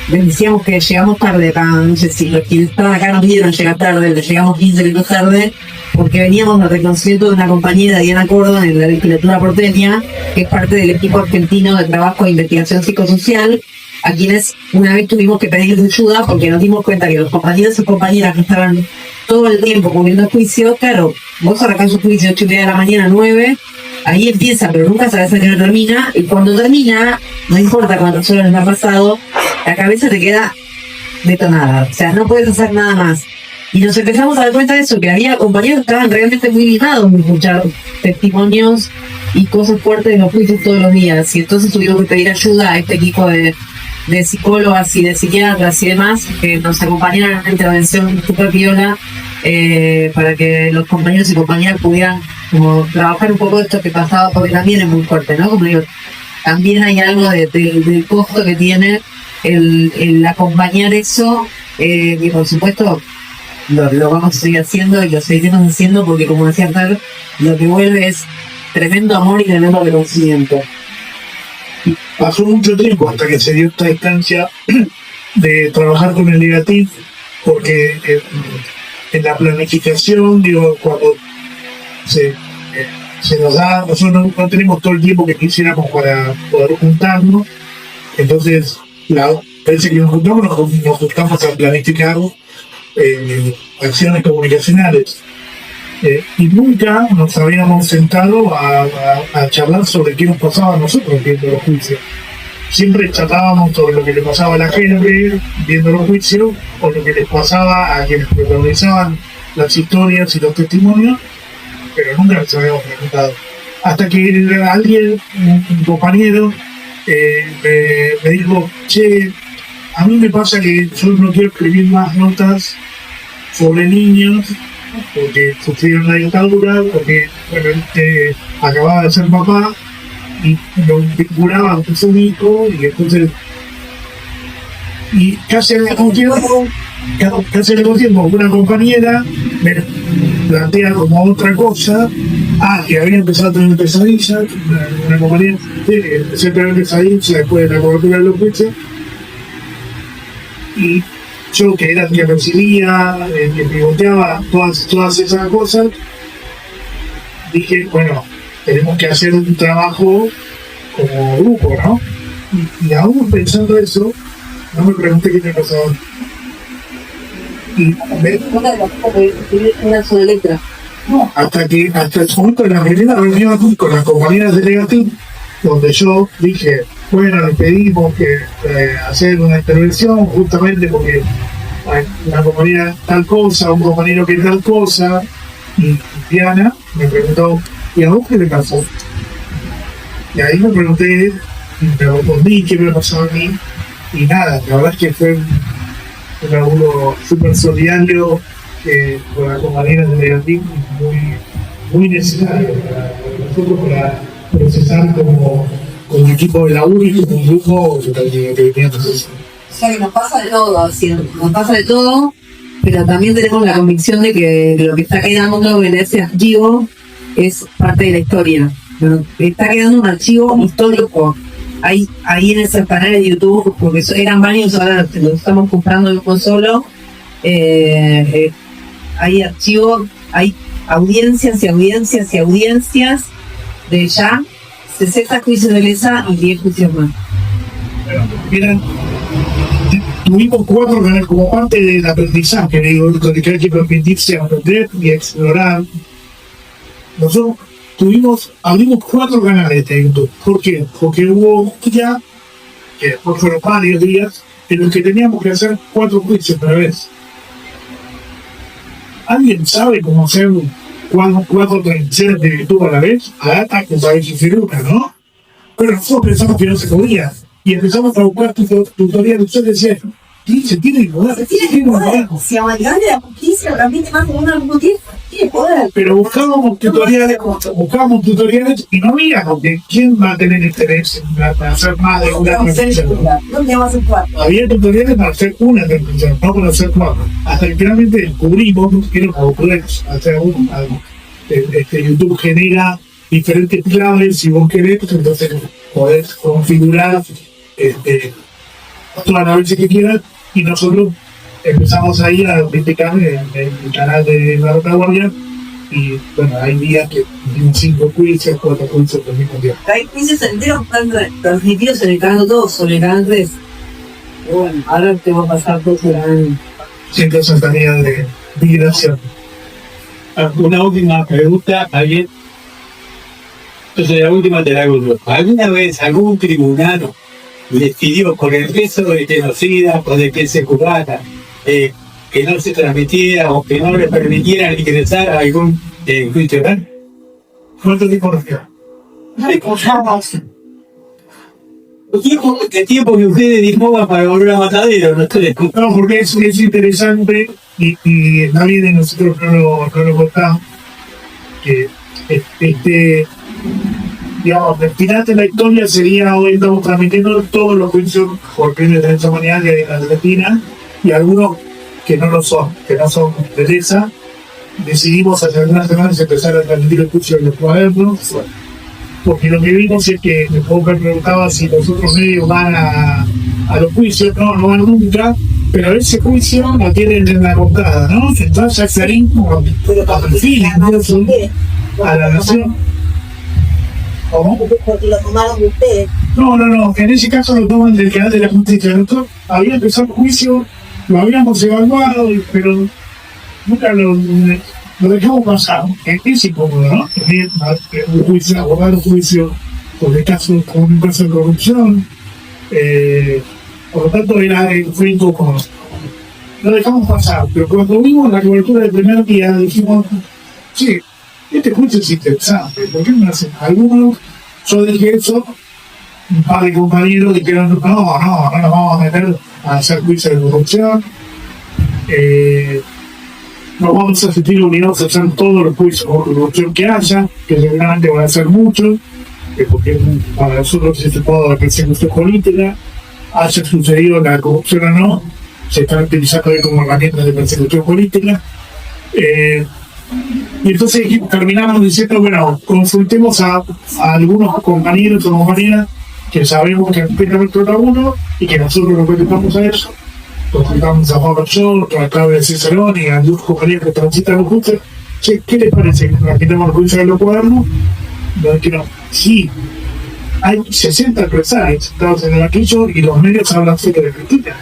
les decíamos que llegamos tarde acá, no sé si los que estaban acá nos vieron llegar tarde, llegamos 15 minutos tarde, porque veníamos del reconocimiento de una compañera, Diana Córdoba, en la legislatura porteña, que es parte del equipo argentino de trabajo de investigación psicosocial, a quienes una vez tuvimos que pedir ayuda porque nos dimos cuenta que los compañeros y compañeras que estaban todo el tiempo cubriendo juicios, claro, vos arrancás un juicio 8:30 de la mañana, 9, ahí empieza, pero nunca sabes a qué hora termina, y cuando termina, no importa cuántas horas les ha pasado, la cabeza te queda detonada, o sea, no puedes hacer nada más. Y nos empezamos a dar cuenta de eso, que había compañeros que estaban realmente muy ligados en escuchar testimonios y cosas fuertes de los juicios todos los días, y entonces tuvimos que pedir ayuda a este equipo de psicólogas y de psiquiatras y demás que nos acompañaron en una intervención súper piola, para que los compañeros y compañeras pudieran como trabajar un poco esto que pasaba, porque también es muy fuerte, ¿no? Como digo, también hay algo del costo que tiene el acompañar eso, y por supuesto lo vamos a seguir haciendo y lo seguiremos haciendo porque, como decía Tal, lo que vuelve es tremendo amor y tremendo reconocimiento. Pasó mucho tiempo hasta que se dio esta instancia de trabajar con el negativo, porque en la planificación, cuando se nos da, nosotros no tenemos todo el tiempo que quisiéramos para poder juntarnos, entonces la vez que nos juntamos a planificar acciones comunicacionales. Y nunca nos habíamos sentado a charlar sobre qué nos pasaba a nosotros viendo los juicios. Siempre charlábamos sobre lo que le pasaba a la gente viendo los juicios, o lo que les pasaba a quienes protagonizaban las historias y los testimonios, pero nunca nos habíamos preguntado. Hasta que alguien, un compañero, me dijo, che, a mí me pasa que yo no quiero escribir más notas sobre niños, porque sufrieron la dictadura, porque acababa de ser papá y lo vinculaban con su hijo, y entonces casi al mismo tiempo casi al mismo tiempo, una compañera me plantea como otra cosa, que había empezado a tener pesadillas, una compañera, empecé a tener pesadillas después de la cobertura de los juicios, y yo que era el que percibía, el que pivoteaba todas esas cosas, dije, bueno, tenemos que hacer un trabajo como grupo, ¿no? Y aún pensando eso, no me pregunté qué me pasaba. Y Una sola letra. hasta el momento de la primera reunión con las compañeras de Negativ, donde yo dije, bueno, le pedimos que hacer una intervención justamente porque una compañera tal cosa, un compañero que tal cosa, y Diana me preguntó, ¿y a vos qué le pasó? Y ahí me pregunté, y me respondí qué me pasó a mí, y nada, la verdad es que fue un laburo súper solidario con la compañera de Negativ, muy necesario para nosotros para procesar como equipo de laburo y como un grupo que veníamos. O sea que nos pasa de todo, así, nos pasa de todo, pero también tenemos la convicción de que lo que está quedando en ese archivo es parte de la historia. Está quedando un archivo histórico ahí en ese canal de YouTube, porque eran varios, ahora lo estamos comprando uno solo. Hay archivos, hay audiencias y audiencias y audiencias de ya 60 juicios de lesa y 10 juicios más. Tuvimos 4 canales como parte del aprendizaje, digo, que hay que permitirse aprender y explorar. Nosotros abrimos 4 canales de YouTube. ¿Por qué? Porque hubo un día, que después fueron varios días, en los que teníamos que hacer 4 juicios a la vez. ¿Alguien sabe cómo hacer 4 transmisiones de YouTube a la vez? Hasta que sabéis hacer una, ¿no? Pero nosotros pensamos que no se podía. Y empezamos a buscar tutoriales. Yo decía, se tiene que poder. Si amalgama de la justicia transmite más de uno al mismo tiempo, tiene poder. Pero buscábamos tutoriales y no había, porque ¿quién va a tener interés en hacer más de una transmisión? ¿Dónde vamos a hacer 4? Había tutoriales para hacer una transmisión, no para hacer 4. Hasta que finalmente descubrimos que no podés hacer una. YouTube genera diferentes claves, si vos querés, entonces podés configurar todas las veces que quieras, y nosotros empezamos ahí a criticar en el canal de la Retaguardia, y bueno, hay días que hicimos 5 juicios, 4 juicios al mismo tiempo. Hay juicios enteros transmitidos en el canal 2 o en el canal 3. Bueno, ahora te voy a pasar todo el canal. Siento esa tarea de migración. Una última pregunta, Javier. Entonces, la última te la hago yo. ¿Alguna vez algún tribunal decidió con el peso de genocida o de que se jurara que no se transmitiera o que no le permitieran ingresar a algún juicio oral? ¿Cuánto tiempo nos queda? ¿Qué tiempo que ustedes dispongan para volver a Matadero? No estoy escuchando. No, porque es interesante y nadie de nosotros no lo contamos, que digamos, el final de la historia sería hoy estamos transmitiendo todos los juicios por crímenes de derecha humanidad que hay en Argentina, y algunos que no son de esa. Decidimos hace algunas semanas empezar a transmitir el juicio de los cuadernos, porque lo que vimos es que el Poker preguntaba si los otros medios van a los juicios. No van nunca, pero ese juicio lo tienen en la portada, ¿no? Entonces Clarín a la Nación. ¿Cómo? Porque lo tomaron de ustedes. No, en ese caso lo toman del canal de la justicia. Nosotros había empezado el juicio, lo habíamos evaluado, pero nunca lo dejamos pasar. Es incómodo, ¿no? También un juicio, abordar un juicio con un caso de corrupción. Por lo tanto, fue incómodo. Lo dejamos pasar, pero cuando vimos la cobertura del primer día, dijimos, sí, este juicio es interesante, ¿por qué no hacen? Algunos, yo dije eso, un par de compañeros dijeron, no nos vamos a meter a hacer juicio de corrupción, nos vamos a sentir obligados a hacer todos los juicios de corrupción que haya, que seguramente van a ser muchos, porque para nosotros es el modo de persecución política, haya sucedido la corrupción o no, se están utilizando hoy como herramientas de persecución política. Y entonces terminamos diciendo, bueno, consultemos a algunos compañeros o compañeras que sabemos que respetan nuestro laburo y que nosotros nos respetamos a eso. Consultamos a Juan Mayor, a Claudia Cesarón y a dos compañeros que transitan los juicios. ¿Qué les parece? ¿Respetamos los juicios de los cuadernos? No, que no. Sí, hay 60 empresarios sentados en el banquillo y los medios hablan cerca de Cristina.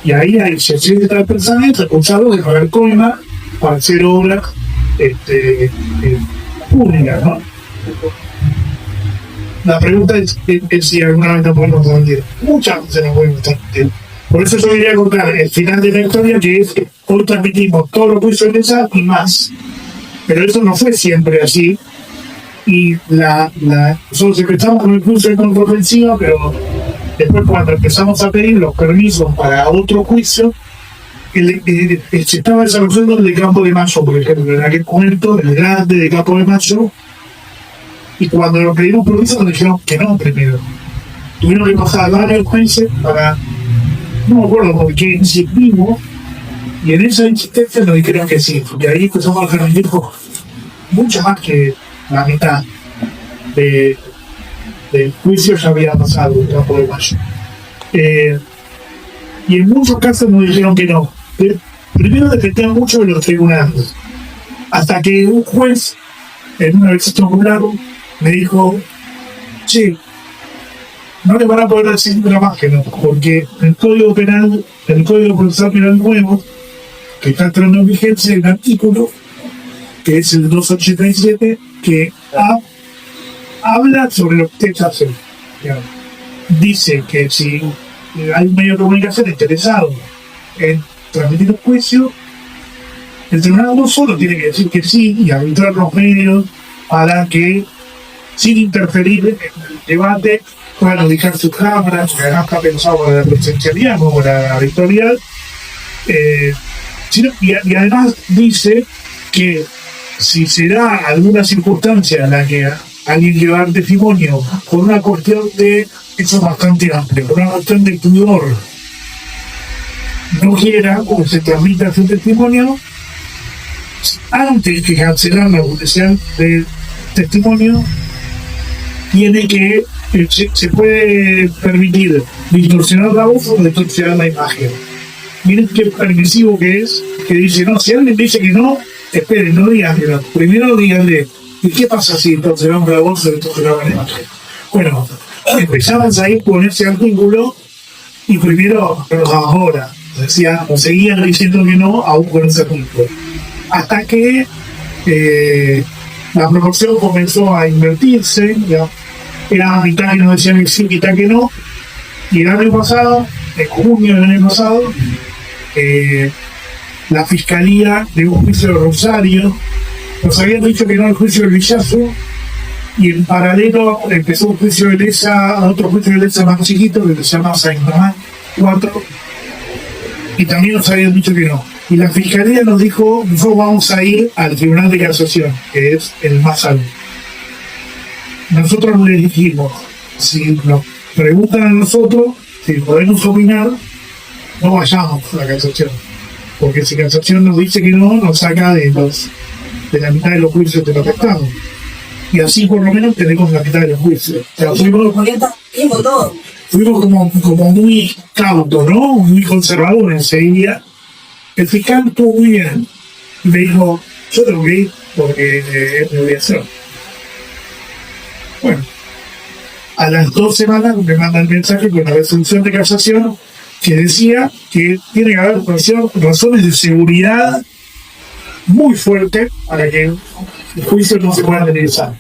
Y ahí hay 60 empresarios acusados de pagar coima para hacer obras públicas, ¿no? La pregunta es si alguna vez nos podemos mentir. Muchas veces nos podemos mentir. Por eso yo quería contar el final de la historia, que es que hoy transmitimos todos los juicios de esa y más. Pero eso no fue siempre así. Y nosotros empezamos con el juicio de contra-ofensiva, pero después cuando empezamos a pedir los permisos para otro juicio, se estaba desarrollando el de Campo de Mayo, por ejemplo, en aquel momento, el grande de Campo de Mayo, y cuando lo pedimos permiso nos dijeron que no primero. Tuvieron que pasar varios jueces para, no me acuerdo por qué insistimos, y en esa insistencia nos dijeron que sí, y ahí empezamos a generar mucho más que la mitad del juicio ya había pasado el Campo de Mayo. Y en muchos casos nos dijeron que no. Primero dependía mucho de los tribunales. Hasta que un juez, en una visita ocular, me dijo, che, no le van a poder decir nada más que no, porque el Código Penal, el Código Procesal Penal nuevo, que está entrando en vigencia, el artículo, que es el 287, que habla sobre lo que está haciendo. Dice que si hay un medio de comunicación interesado en transmitir un juicio, el tribunal no solo tiene que decir que sí y arbitrar los medios para que, sin interferir en el debate, puedan ubicar sus cámaras, que además está pensado para la presencialidad como para la victorial, y además dice que si se da alguna circunstancia en la que alguien que va a dar testimonio por una cuestión de, eso es bastante amplio, por una cuestión de pudor, no quiera o se transmita su testimonio, antes de cancelar la publicidad del testimonio, tiene que, se puede permitir distorsionar la voz o distorsionar la imagen. Miren qué permisivo que es, que dice, no, si alguien dice que no, esperen, no digan que no. Primero díganle, ¿y qué pasa si distorsionamos la voz o distorsionamos la imagen? Bueno, empezamos ahí con ese artículo y primero, pero ahora, seguían diciendo que no, aún con ese artículo. Hasta que la proporción comenzó a invertirse, ya era mitad que nos decían que sí, mitad que no, y el año pasado, en junio del año pasado, la Fiscalía de un juicio de Rosario nos habían dicho que no al juicio del Villazo, y en paralelo empezó un juicio de Lesa, otro juicio de Lesa más chiquito que se llama Saint Román 4, y también nos habían dicho que no. Y la Fiscalía nos dijo, nosotros vamos a ir al Tribunal de Casación, que es el más alto. Nosotros les dijimos, si nos preguntan a nosotros si podemos opinar, no vayamos a la Casación, porque si Casación nos dice que no, nos saca de la mitad de los juicios de los que estamos. Y así por lo menos tenemos la mitad de los juicios. O sea, fuimos como muy cautos, ¿no? Muy conservadores enseguida. El fiscal estuvo muy bien. Me dijo, yo tengo que ir porque es mi obligación. Bueno, a las 2 semanas me manda el mensaje con la resolución de casación que decía que tiene que haber razones de seguridad muy fuertes para que el juicio no se pueda realizar.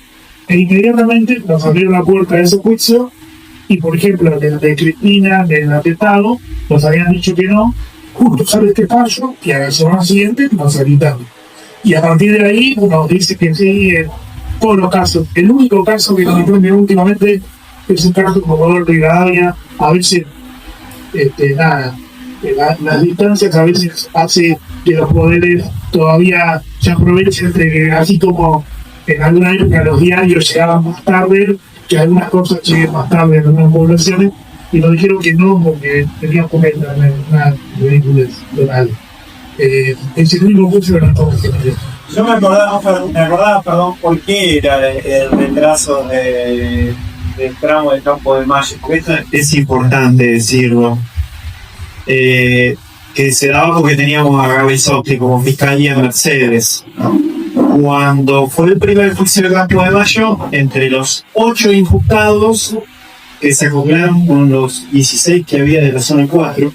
E inmediatamente nos abrieron la puerta de ese juicio y, por ejemplo, de Cristina, del atentado, nos habían dicho que no, justo sale este fallo y a la semana siguiente nos habilitaron. Y a partir de ahí nos dice que sí, en todos los casos. El único caso que nos sorprendió últimamente es un caso como Rodolfo Rivadavia. A veces, las distancias a veces hace que los poderes todavía se aprovechen de que, así como en alguna época los diarios llegaban más tarde, que algunas cosas lleguen más tarde en algunas poblaciones, y nos dijeron que no porque teníamos que comer una ridiculez total. Ese único juicio era todo. Yo me acordaba, perdón, por qué era el retraso del tramo del Campo de Mayo, porque esto es importante decirlo. Que se daba porque teníamos a Gabezotti como fiscalía de Mercedes. Cuando fue el primer juicio del Campo de Mayo, entre los 8 imputados que se acoplaron con los 16 que había de la zona 4,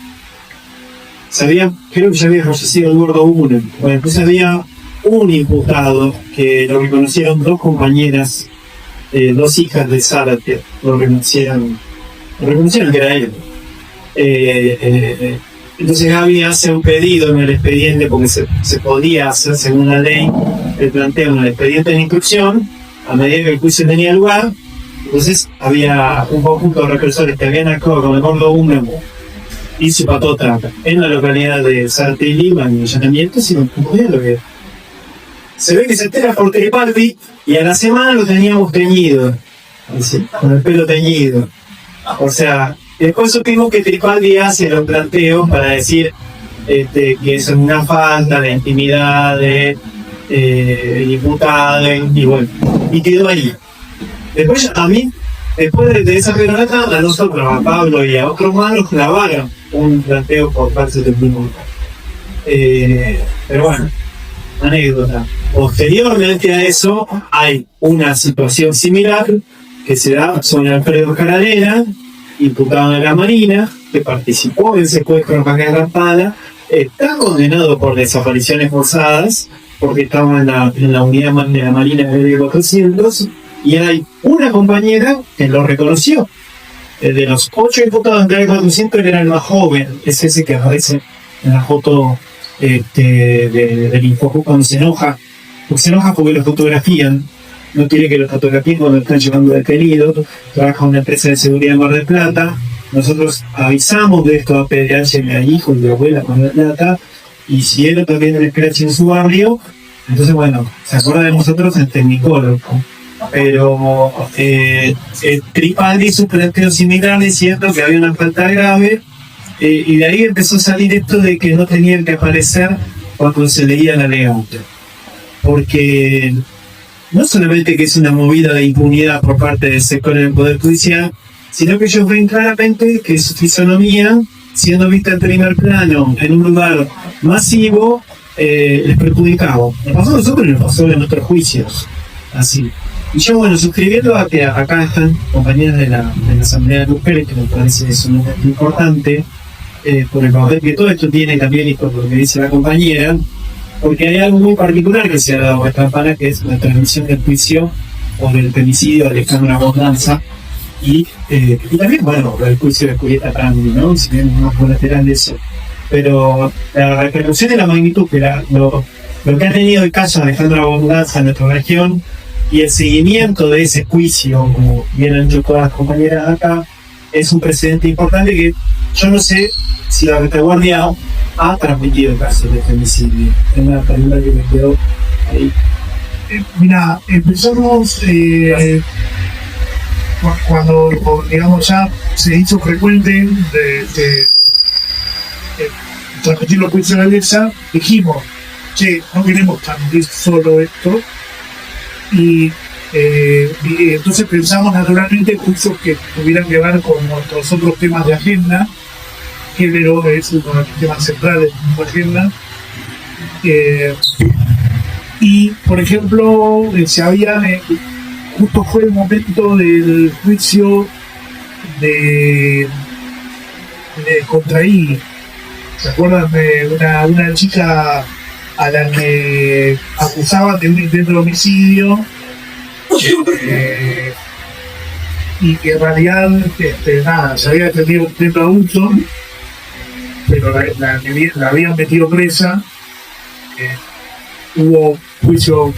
creo que ya había fallecido el gordo 1. Bueno, entonces había un imputado que lo reconocieron 2 compañeras, 2 hijas de Zárate, lo reconocieron que era él. Entonces Gaby hace un pedido en el expediente, porque se podía hacer según la ley el planteo en el expediente de instrucción a medida que el juicio tenía lugar. Entonces había un conjunto de represores que habían actuado con el gordo 1 y su patota en la localidad de Zárate y Lima en allanamientos, y no podía lo ver. Se ve que se entera por Tripaldi y a la semana lo teníamos teñido, así, con el pelo teñido. O sea, después supimos que Tripaldi hace los planteos para decir que es una falta de intimidad de imputado, y bueno, y quedó ahí. Después a mí, después de esa peronata, a nosotros, a Pablo y a otros más, nos clavaron un planteo por parte del tribunal. Pero bueno, anécdota. Posteriormente a eso, hay una situación similar que se da sobre Alfredo Caralera, imputado en la Marina, que participó en secuestro de Javier Rampada, está condenado por desapariciones forzadas, porque estaba en la unidad de la Marina de 400, y hay una compañera que lo reconoció. De los 8 imputados en 400, él era el más joven, es ese que aparece en la foto del Infoju cuando se enoja. Porque se enoja porque lo fotografían, no quiere que lo fotografíen cuando lo están llevando detenido. Trabaja en una empresa de seguridad en Mar del Plata. Nosotros avisamos de esto a PDH, mi hijo y mi abuela con Mar del Plata, y si él también el scratch en su barrio, entonces bueno, se acuerda de nosotros en Tecnicólogo. Pero Tripaldi hizo un planteo similar diciendo que había una falta grave, y de ahí empezó a salir esto de que no tenían que aparecer cuando se leía la alegato, porque no solamente que es una movida de impunidad por parte del sector del Poder Judicial, sino que ellos ven claramente que su fisonomía, siendo vista en primer plano en un lugar masivo, les perjudicaba. Nos pasó a nosotros y nos pasó en otros juicios, así. Y yo, bueno, suscribiendo a que acá están compañeras de la Asamblea de Mujeres, que me parece sumamente importante, por el papel que todo esto tiene también y por lo que dice la compañera, porque hay algo muy particular que se ha dado a esta campana, que es la transmisión del juicio por el femicidio de Alejandra Bondanza, y también, bueno, el juicio de Julieta Prandi, ¿no? Si bien no es colateral de eso. Pero la repercusión de la magnitud que lo que ha tenido el caso de Alejandra Bondanza en nuestra región, y el seguimiento de ese juicio, como bien han dicho todas las compañeras acá, es un precedente importante que yo no sé si la retaguardia ha transmitido casos de femicidio. Es una pregunta que me quedó ahí. Mira, empezamos cuando, digamos, ya se hizo frecuente de transmitir los juicios de la Alexa, dijimos, che, no queremos transmitir solo esto. Y entonces pensamos naturalmente en juicios que tuvieran que ver con nuestros otros temas de agenda. Género es uno de los temas centrales de nuestra agenda. Y, por ejemplo, justo fue el momento del juicio de contra I. ¿Se acuerdan de una chica a la que acusaban de un intento de homicidio, y que en realidad se había detenido un intento adulto, pero la habían metido presa? Hubo juicio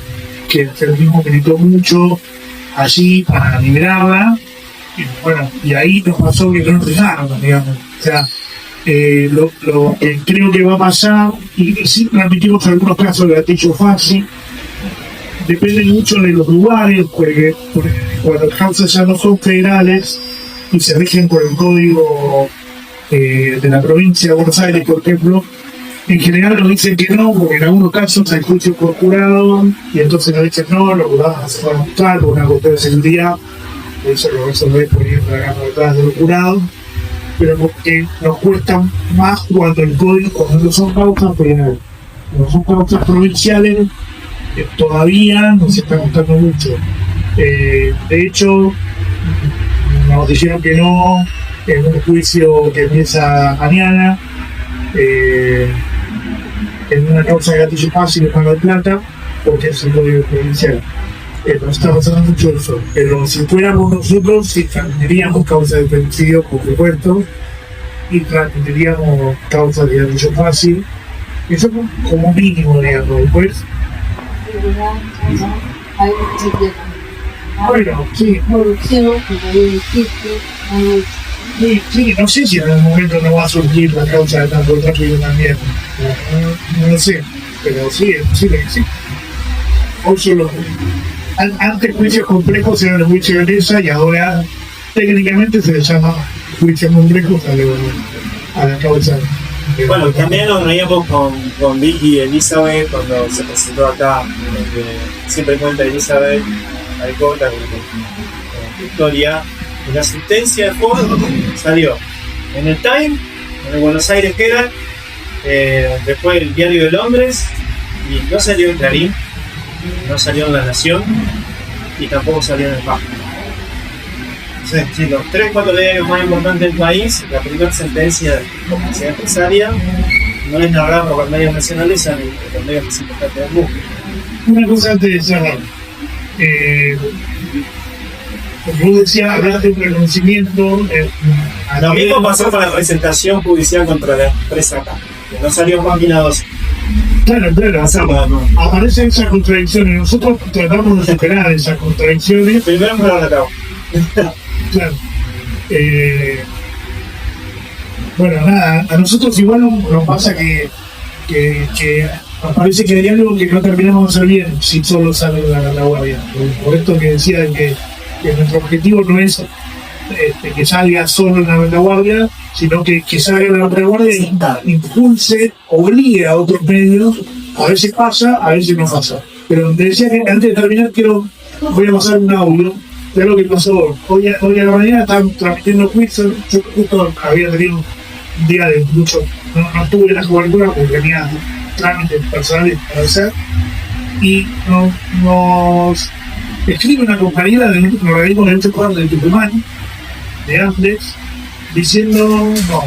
que el mismo militó mucho allí para liberarla, y bueno, y ahí nos pasó que no nos dejaron, digamos. O sea, lo que creo que va a pasar, y sí transmitimos algunos casos de gatillo fácil, depende mucho de los lugares, porque cuando las causas ya no son federales, y se rigen por el código de la provincia de Buenos Aires, por ejemplo, en general nos dicen que no, porque en algunos casos hay juicio por jurado, y entonces nos dicen no, los jurados no se van a mostrar por una cuestión de seguridad, eso lo resolvés poniendo la gama detrás de los jurados, pero porque nos cuesta más cuando el código, cuando no son causas penales, no son causas provinciales, todavía nos está costando mucho. De hecho, nos dijeron que no en un juicio que empieza mañana, en una causa de gatillo fácil en Mar del Plata, porque es el código provincial. Nos está pasando mucho eso, pero si fuéramos nosotros, sí tendríamos causa de femicidio, por supuesto, y tendríamos causa de gatillo fácil, eso como mínimo, digamos. Después, bueno, sí, sí, no sé si en algún momento no va a surgir la causa de tanto tráfico también, no lo sé, pero sí, es posible que sí. Hoy solo, antes juicios complejos eran los juicios de lesa y ahora técnicamente se les llama juicios complejos a la causa. Bueno, también nos reíamos con Vicky y Elizabeth cuando se presentó acá, siempre cuenta Elizabeth, Alcota, con historia. La asistencia de Ford salió en el Time, en el Buenos Aires Herald, después el Diario de Londres, y no salió en Clarín, no salió en La Nación, y tampoco salió en el País. Sí, los 3-4 diarios más importantes del país, la primera sentencia de capacidad empresaria no es narrada por medios nacionales, sino por medios más importantes del mundo. Una cosa antes de cerrar. Como vos decías, hablaste de un reconocimiento. Lo mismo pasó con la presentación judicial contra la empresa acá, que no salió en página 12. Claro, aparecen esas contradicciones. Nosotros tratamos de superar esas contradicciones. Primero me lo acabo. Claro. Bueno, nada, a nosotros igual nos pasa que nos parece que hay algo que no terminamos de hacer bien si solo sale la guardia. Por esto que decía que nuestro objetivo no es que salga solo en la retaguardia, sino que salga en la retaguardia y impulse, obligue a otros medios. A veces pasa, a veces no pasa. Pero te decía que antes de terminar voy a pasar un audio de lo que pasó. Hoy a la mañana estaban transmitiendo juicios. Yo justo había tenido un día de mucho, no tuve la cobertura porque tenía trámites personales para hacer, y nos escribe una compañera del organismo de derechos humanos de Tucumán, de antes, diciendo no.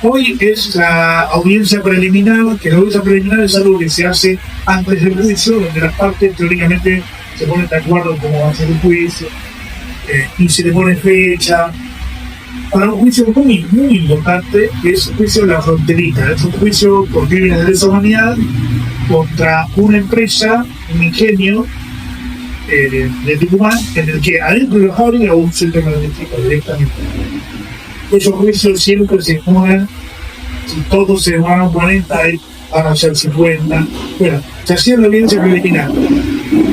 Hoy es la audiencia preliminar, que la audiencia preliminar es algo que se hace antes del juicio, donde las partes teóricamente se ponen de acuerdo en cómo va a ser el juicio, y se le pone fecha. Para un juicio muy, muy importante, que es el juicio de la fronterita, es un juicio por crímenes de lesa humanidad contra una empresa, un ingenio, de Tucumán, en el que adentro de la fábrica hubo un centro magnético directamente. Esos juicios siempre se ponen, si todos se demoran 40, van a ser 50. Bueno, se hacía la audiencia preliminar.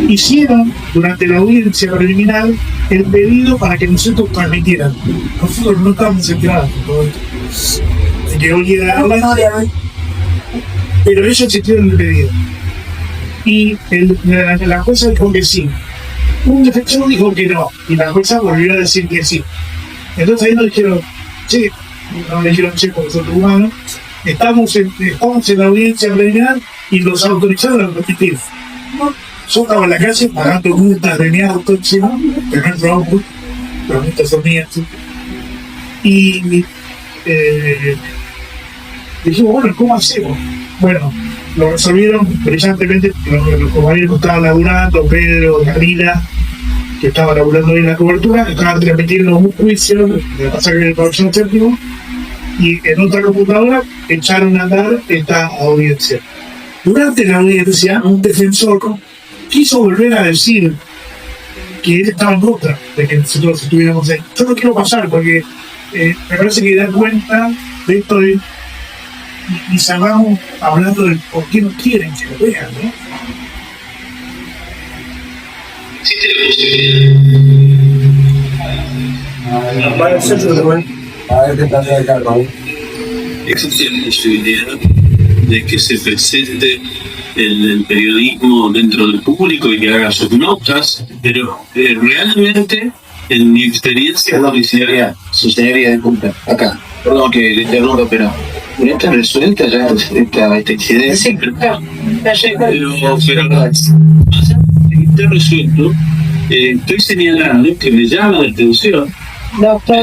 Hicieron durante la audiencia preliminar el pedido para que nosotros transmitieran. Nosotros no estábamos enterados de que hoy era la audiencia, pero ellos hicieron el pedido. Y la jueza dijo que sí. Un defensor dijo que no, y la jueza volvió a decir que sí. Entonces ahí nos dijeron, che, porque son humanos, estamos en la audiencia preliminar y los autorizaron a repetir. Yo estaba en la calle pagando multas de mi auto encima, que no entró auto, las multas son mías. Y dijimos, bueno, ¿cómo hacemos? Bueno, lo resolvieron brillantemente. Los compañeros que estaban laburando, Pedro, Carina, que estaba laburando en la cobertura, estaban transmitiendo un juicio de pasar del Pabellón Séptimo, y en otra computadora echaron a andar esta audiencia. Durante la audiencia, un defensor quiso volver a decir que él estaba en contra de que nosotros estuviéramos ahí. Yo no quiero pasar porque me parece que da cuenta de esto de y salgamos hablando de por qué no quieren que lo vean, ¿no? Existe la posibilidad Existe la posibilidad de que se presente el periodismo dentro del público y que haga sus notas, pero realmente, en mi experiencia, Sucedería de punta, acá. Perdón que le interrumpa, pero está resuelta ya esta incidencia. pero está resuelto. Estoy señalando que me llama la atención está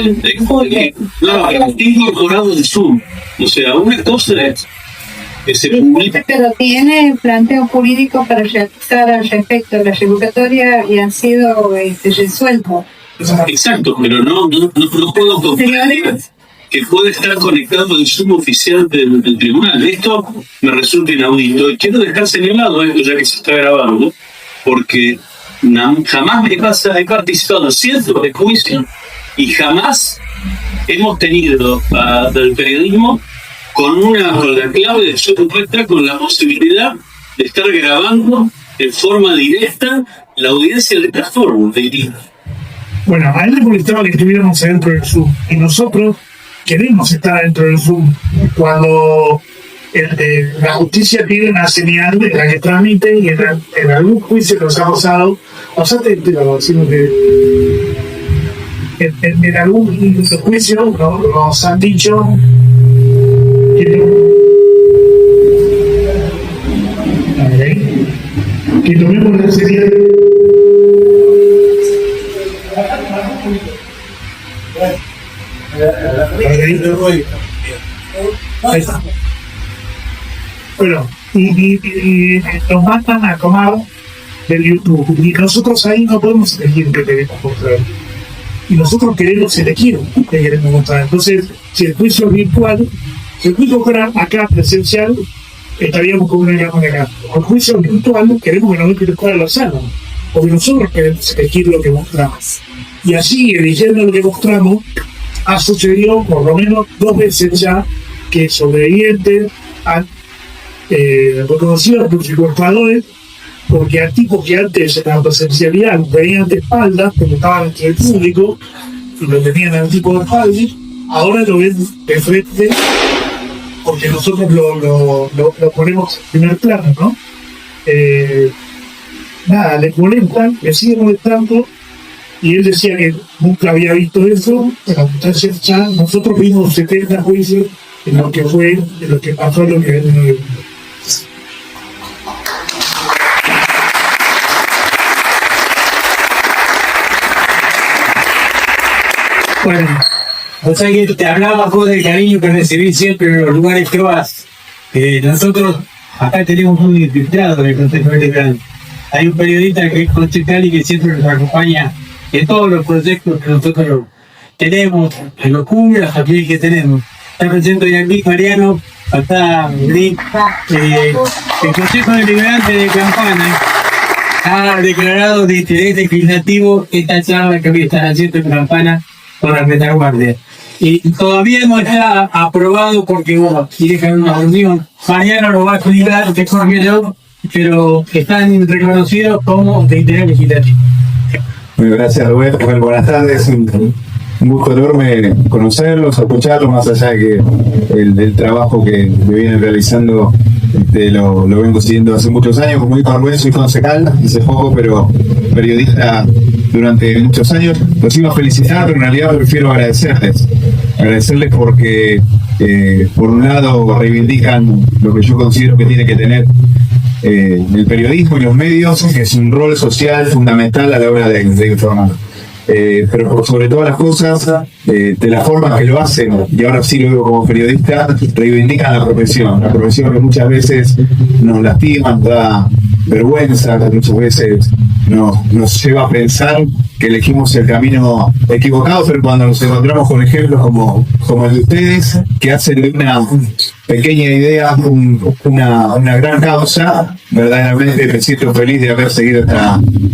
incorporado en Zoom. O sea, una cosa es que se publica. Pero tiene planteo jurídico para realizar al respecto de la revocatoria y han sido resueltos. Exacto, pero no puedo comprender que puede estar conectado al Zoom oficial del tribunal. Esto me resulta inaudito y quiero dejar señalado esto ya que se está grabando, porque jamás me pasa, he participado en cientos de juicios y jamás hemos tenido del periodismo con la clave de su propuesta, con la posibilidad de estar grabando en forma directa la audiencia de esta forma, diría. Bueno, a él le molestaba que estuviéramos dentro del Zoom y nosotros queremos estar dentro del Zoom cuando la justicia pide una señal de la que tramite y en algún juicio que nos ha pasado, sino que en algún juicio nos han dicho que tomemos la señal. Ahí está. Bueno, y nos matan a tomar del YouTube y nosotros ahí no podemos elegir qué queremos mostrar y nosotros queremos elegir qué queremos mostrar. Entonces, si el juicio es virtual, si el juicio fuera acá presencial, estaríamos con una cámara acá. El juicio virtual queremos que nos dejen estar a la sala, porque nosotros queremos elegir lo que mostramos. Y así, eligiendo lo que mostramos, ha sucedido por lo menos 2 veces ya que sobrevivientes han reconocido a los secuestradores porque a tipos que antes en la presencialidad venían de espaldas, porque estaban entre el público y lo tenían al tipo de espaldas, ahora lo ven de frente porque nosotros lo ponemos en primer plano, ¿no? Nada, le molestan, le siguen molestando. Y él decía que nunca había visto eso, pero entonces ya nosotros vimos 70 juicios en lo que fue, en lo que pasó, lo que no. Bueno, o sea que te hablaba vos del cariño que recibí siempre en los lugares que vas. Nosotros acá tenemos un infiltrado en el Consejo Liberal. Hay un periodista que es concejal y que siempre nos acompaña en todos los proyectos que nosotros tenemos, en los cumbres, aquí que tenemos. Está presente hoy aquí Mariano, está el Consejo Deliberante de Campana ha declarado de interés legislativo esta charla que hoy están haciendo en Campana con la retaguardia. Y todavía no está aprobado porque, bueno, quiere dejar una reunión. Mariano lo va a explicar mejor que yo, pero están reconocidos como de interés legislativo. Muy gracias, Rubén. Bueno, buenas tardes. Un gusto enorme conocerlos, escucharlos, más allá de que el trabajo que vienen realizando lo vengo siguiendo hace muchos años. Como dijo Rubén, soy concejal, hace poco, pero periodista durante muchos años. Los iba a felicitar, pero en realidad prefiero agradecerles porque por un lado reivindican lo que yo considero que tiene que tener el periodismo y los medios, que es un rol social fundamental a la hora de informar. Pero por sobre todas las cosas, de la forma que lo hacen, y ahora sí lo veo como periodista, reivindican la profesión que muchas veces nos lastima, nos da vergüenza, que muchas veces nos lleva a pensar que elegimos el camino equivocado, pero cuando nos encontramos con ejemplos como el de ustedes, que hacen de una pequeña idea una gran causa, verdaderamente me siento feliz de haber seguido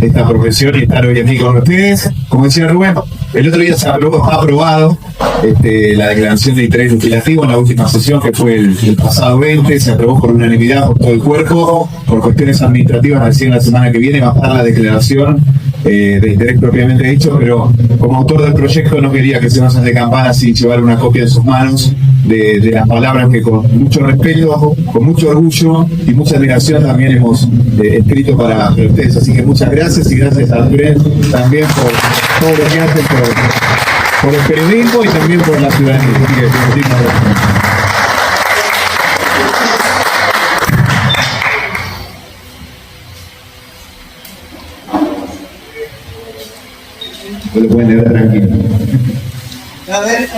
esta profesión y estar hoy aquí con ustedes. Como decía Rubén, el otro día se ha aprobado la declaración de interés legislativo en la última sesión, que fue el pasado 20, se aprobó por unanimidad por todo el cuerpo. Por cuestiones administrativas, recién la semana que viene va a estar la declaración de interés propiamente dicho, pero como autor del proyecto no quería que se nos hace campana sin llevar una copia en sus manos de las palabras que con mucho respeto, con mucho orgullo y mucha admiración también hemos escrito para ustedes. Así que muchas gracias y gracias a Andrés también por todo lo que hacen por el periodismo y también por la ciudadanía. Así que muchísimas gracias. No lo pueden leer tranquilo. A ver,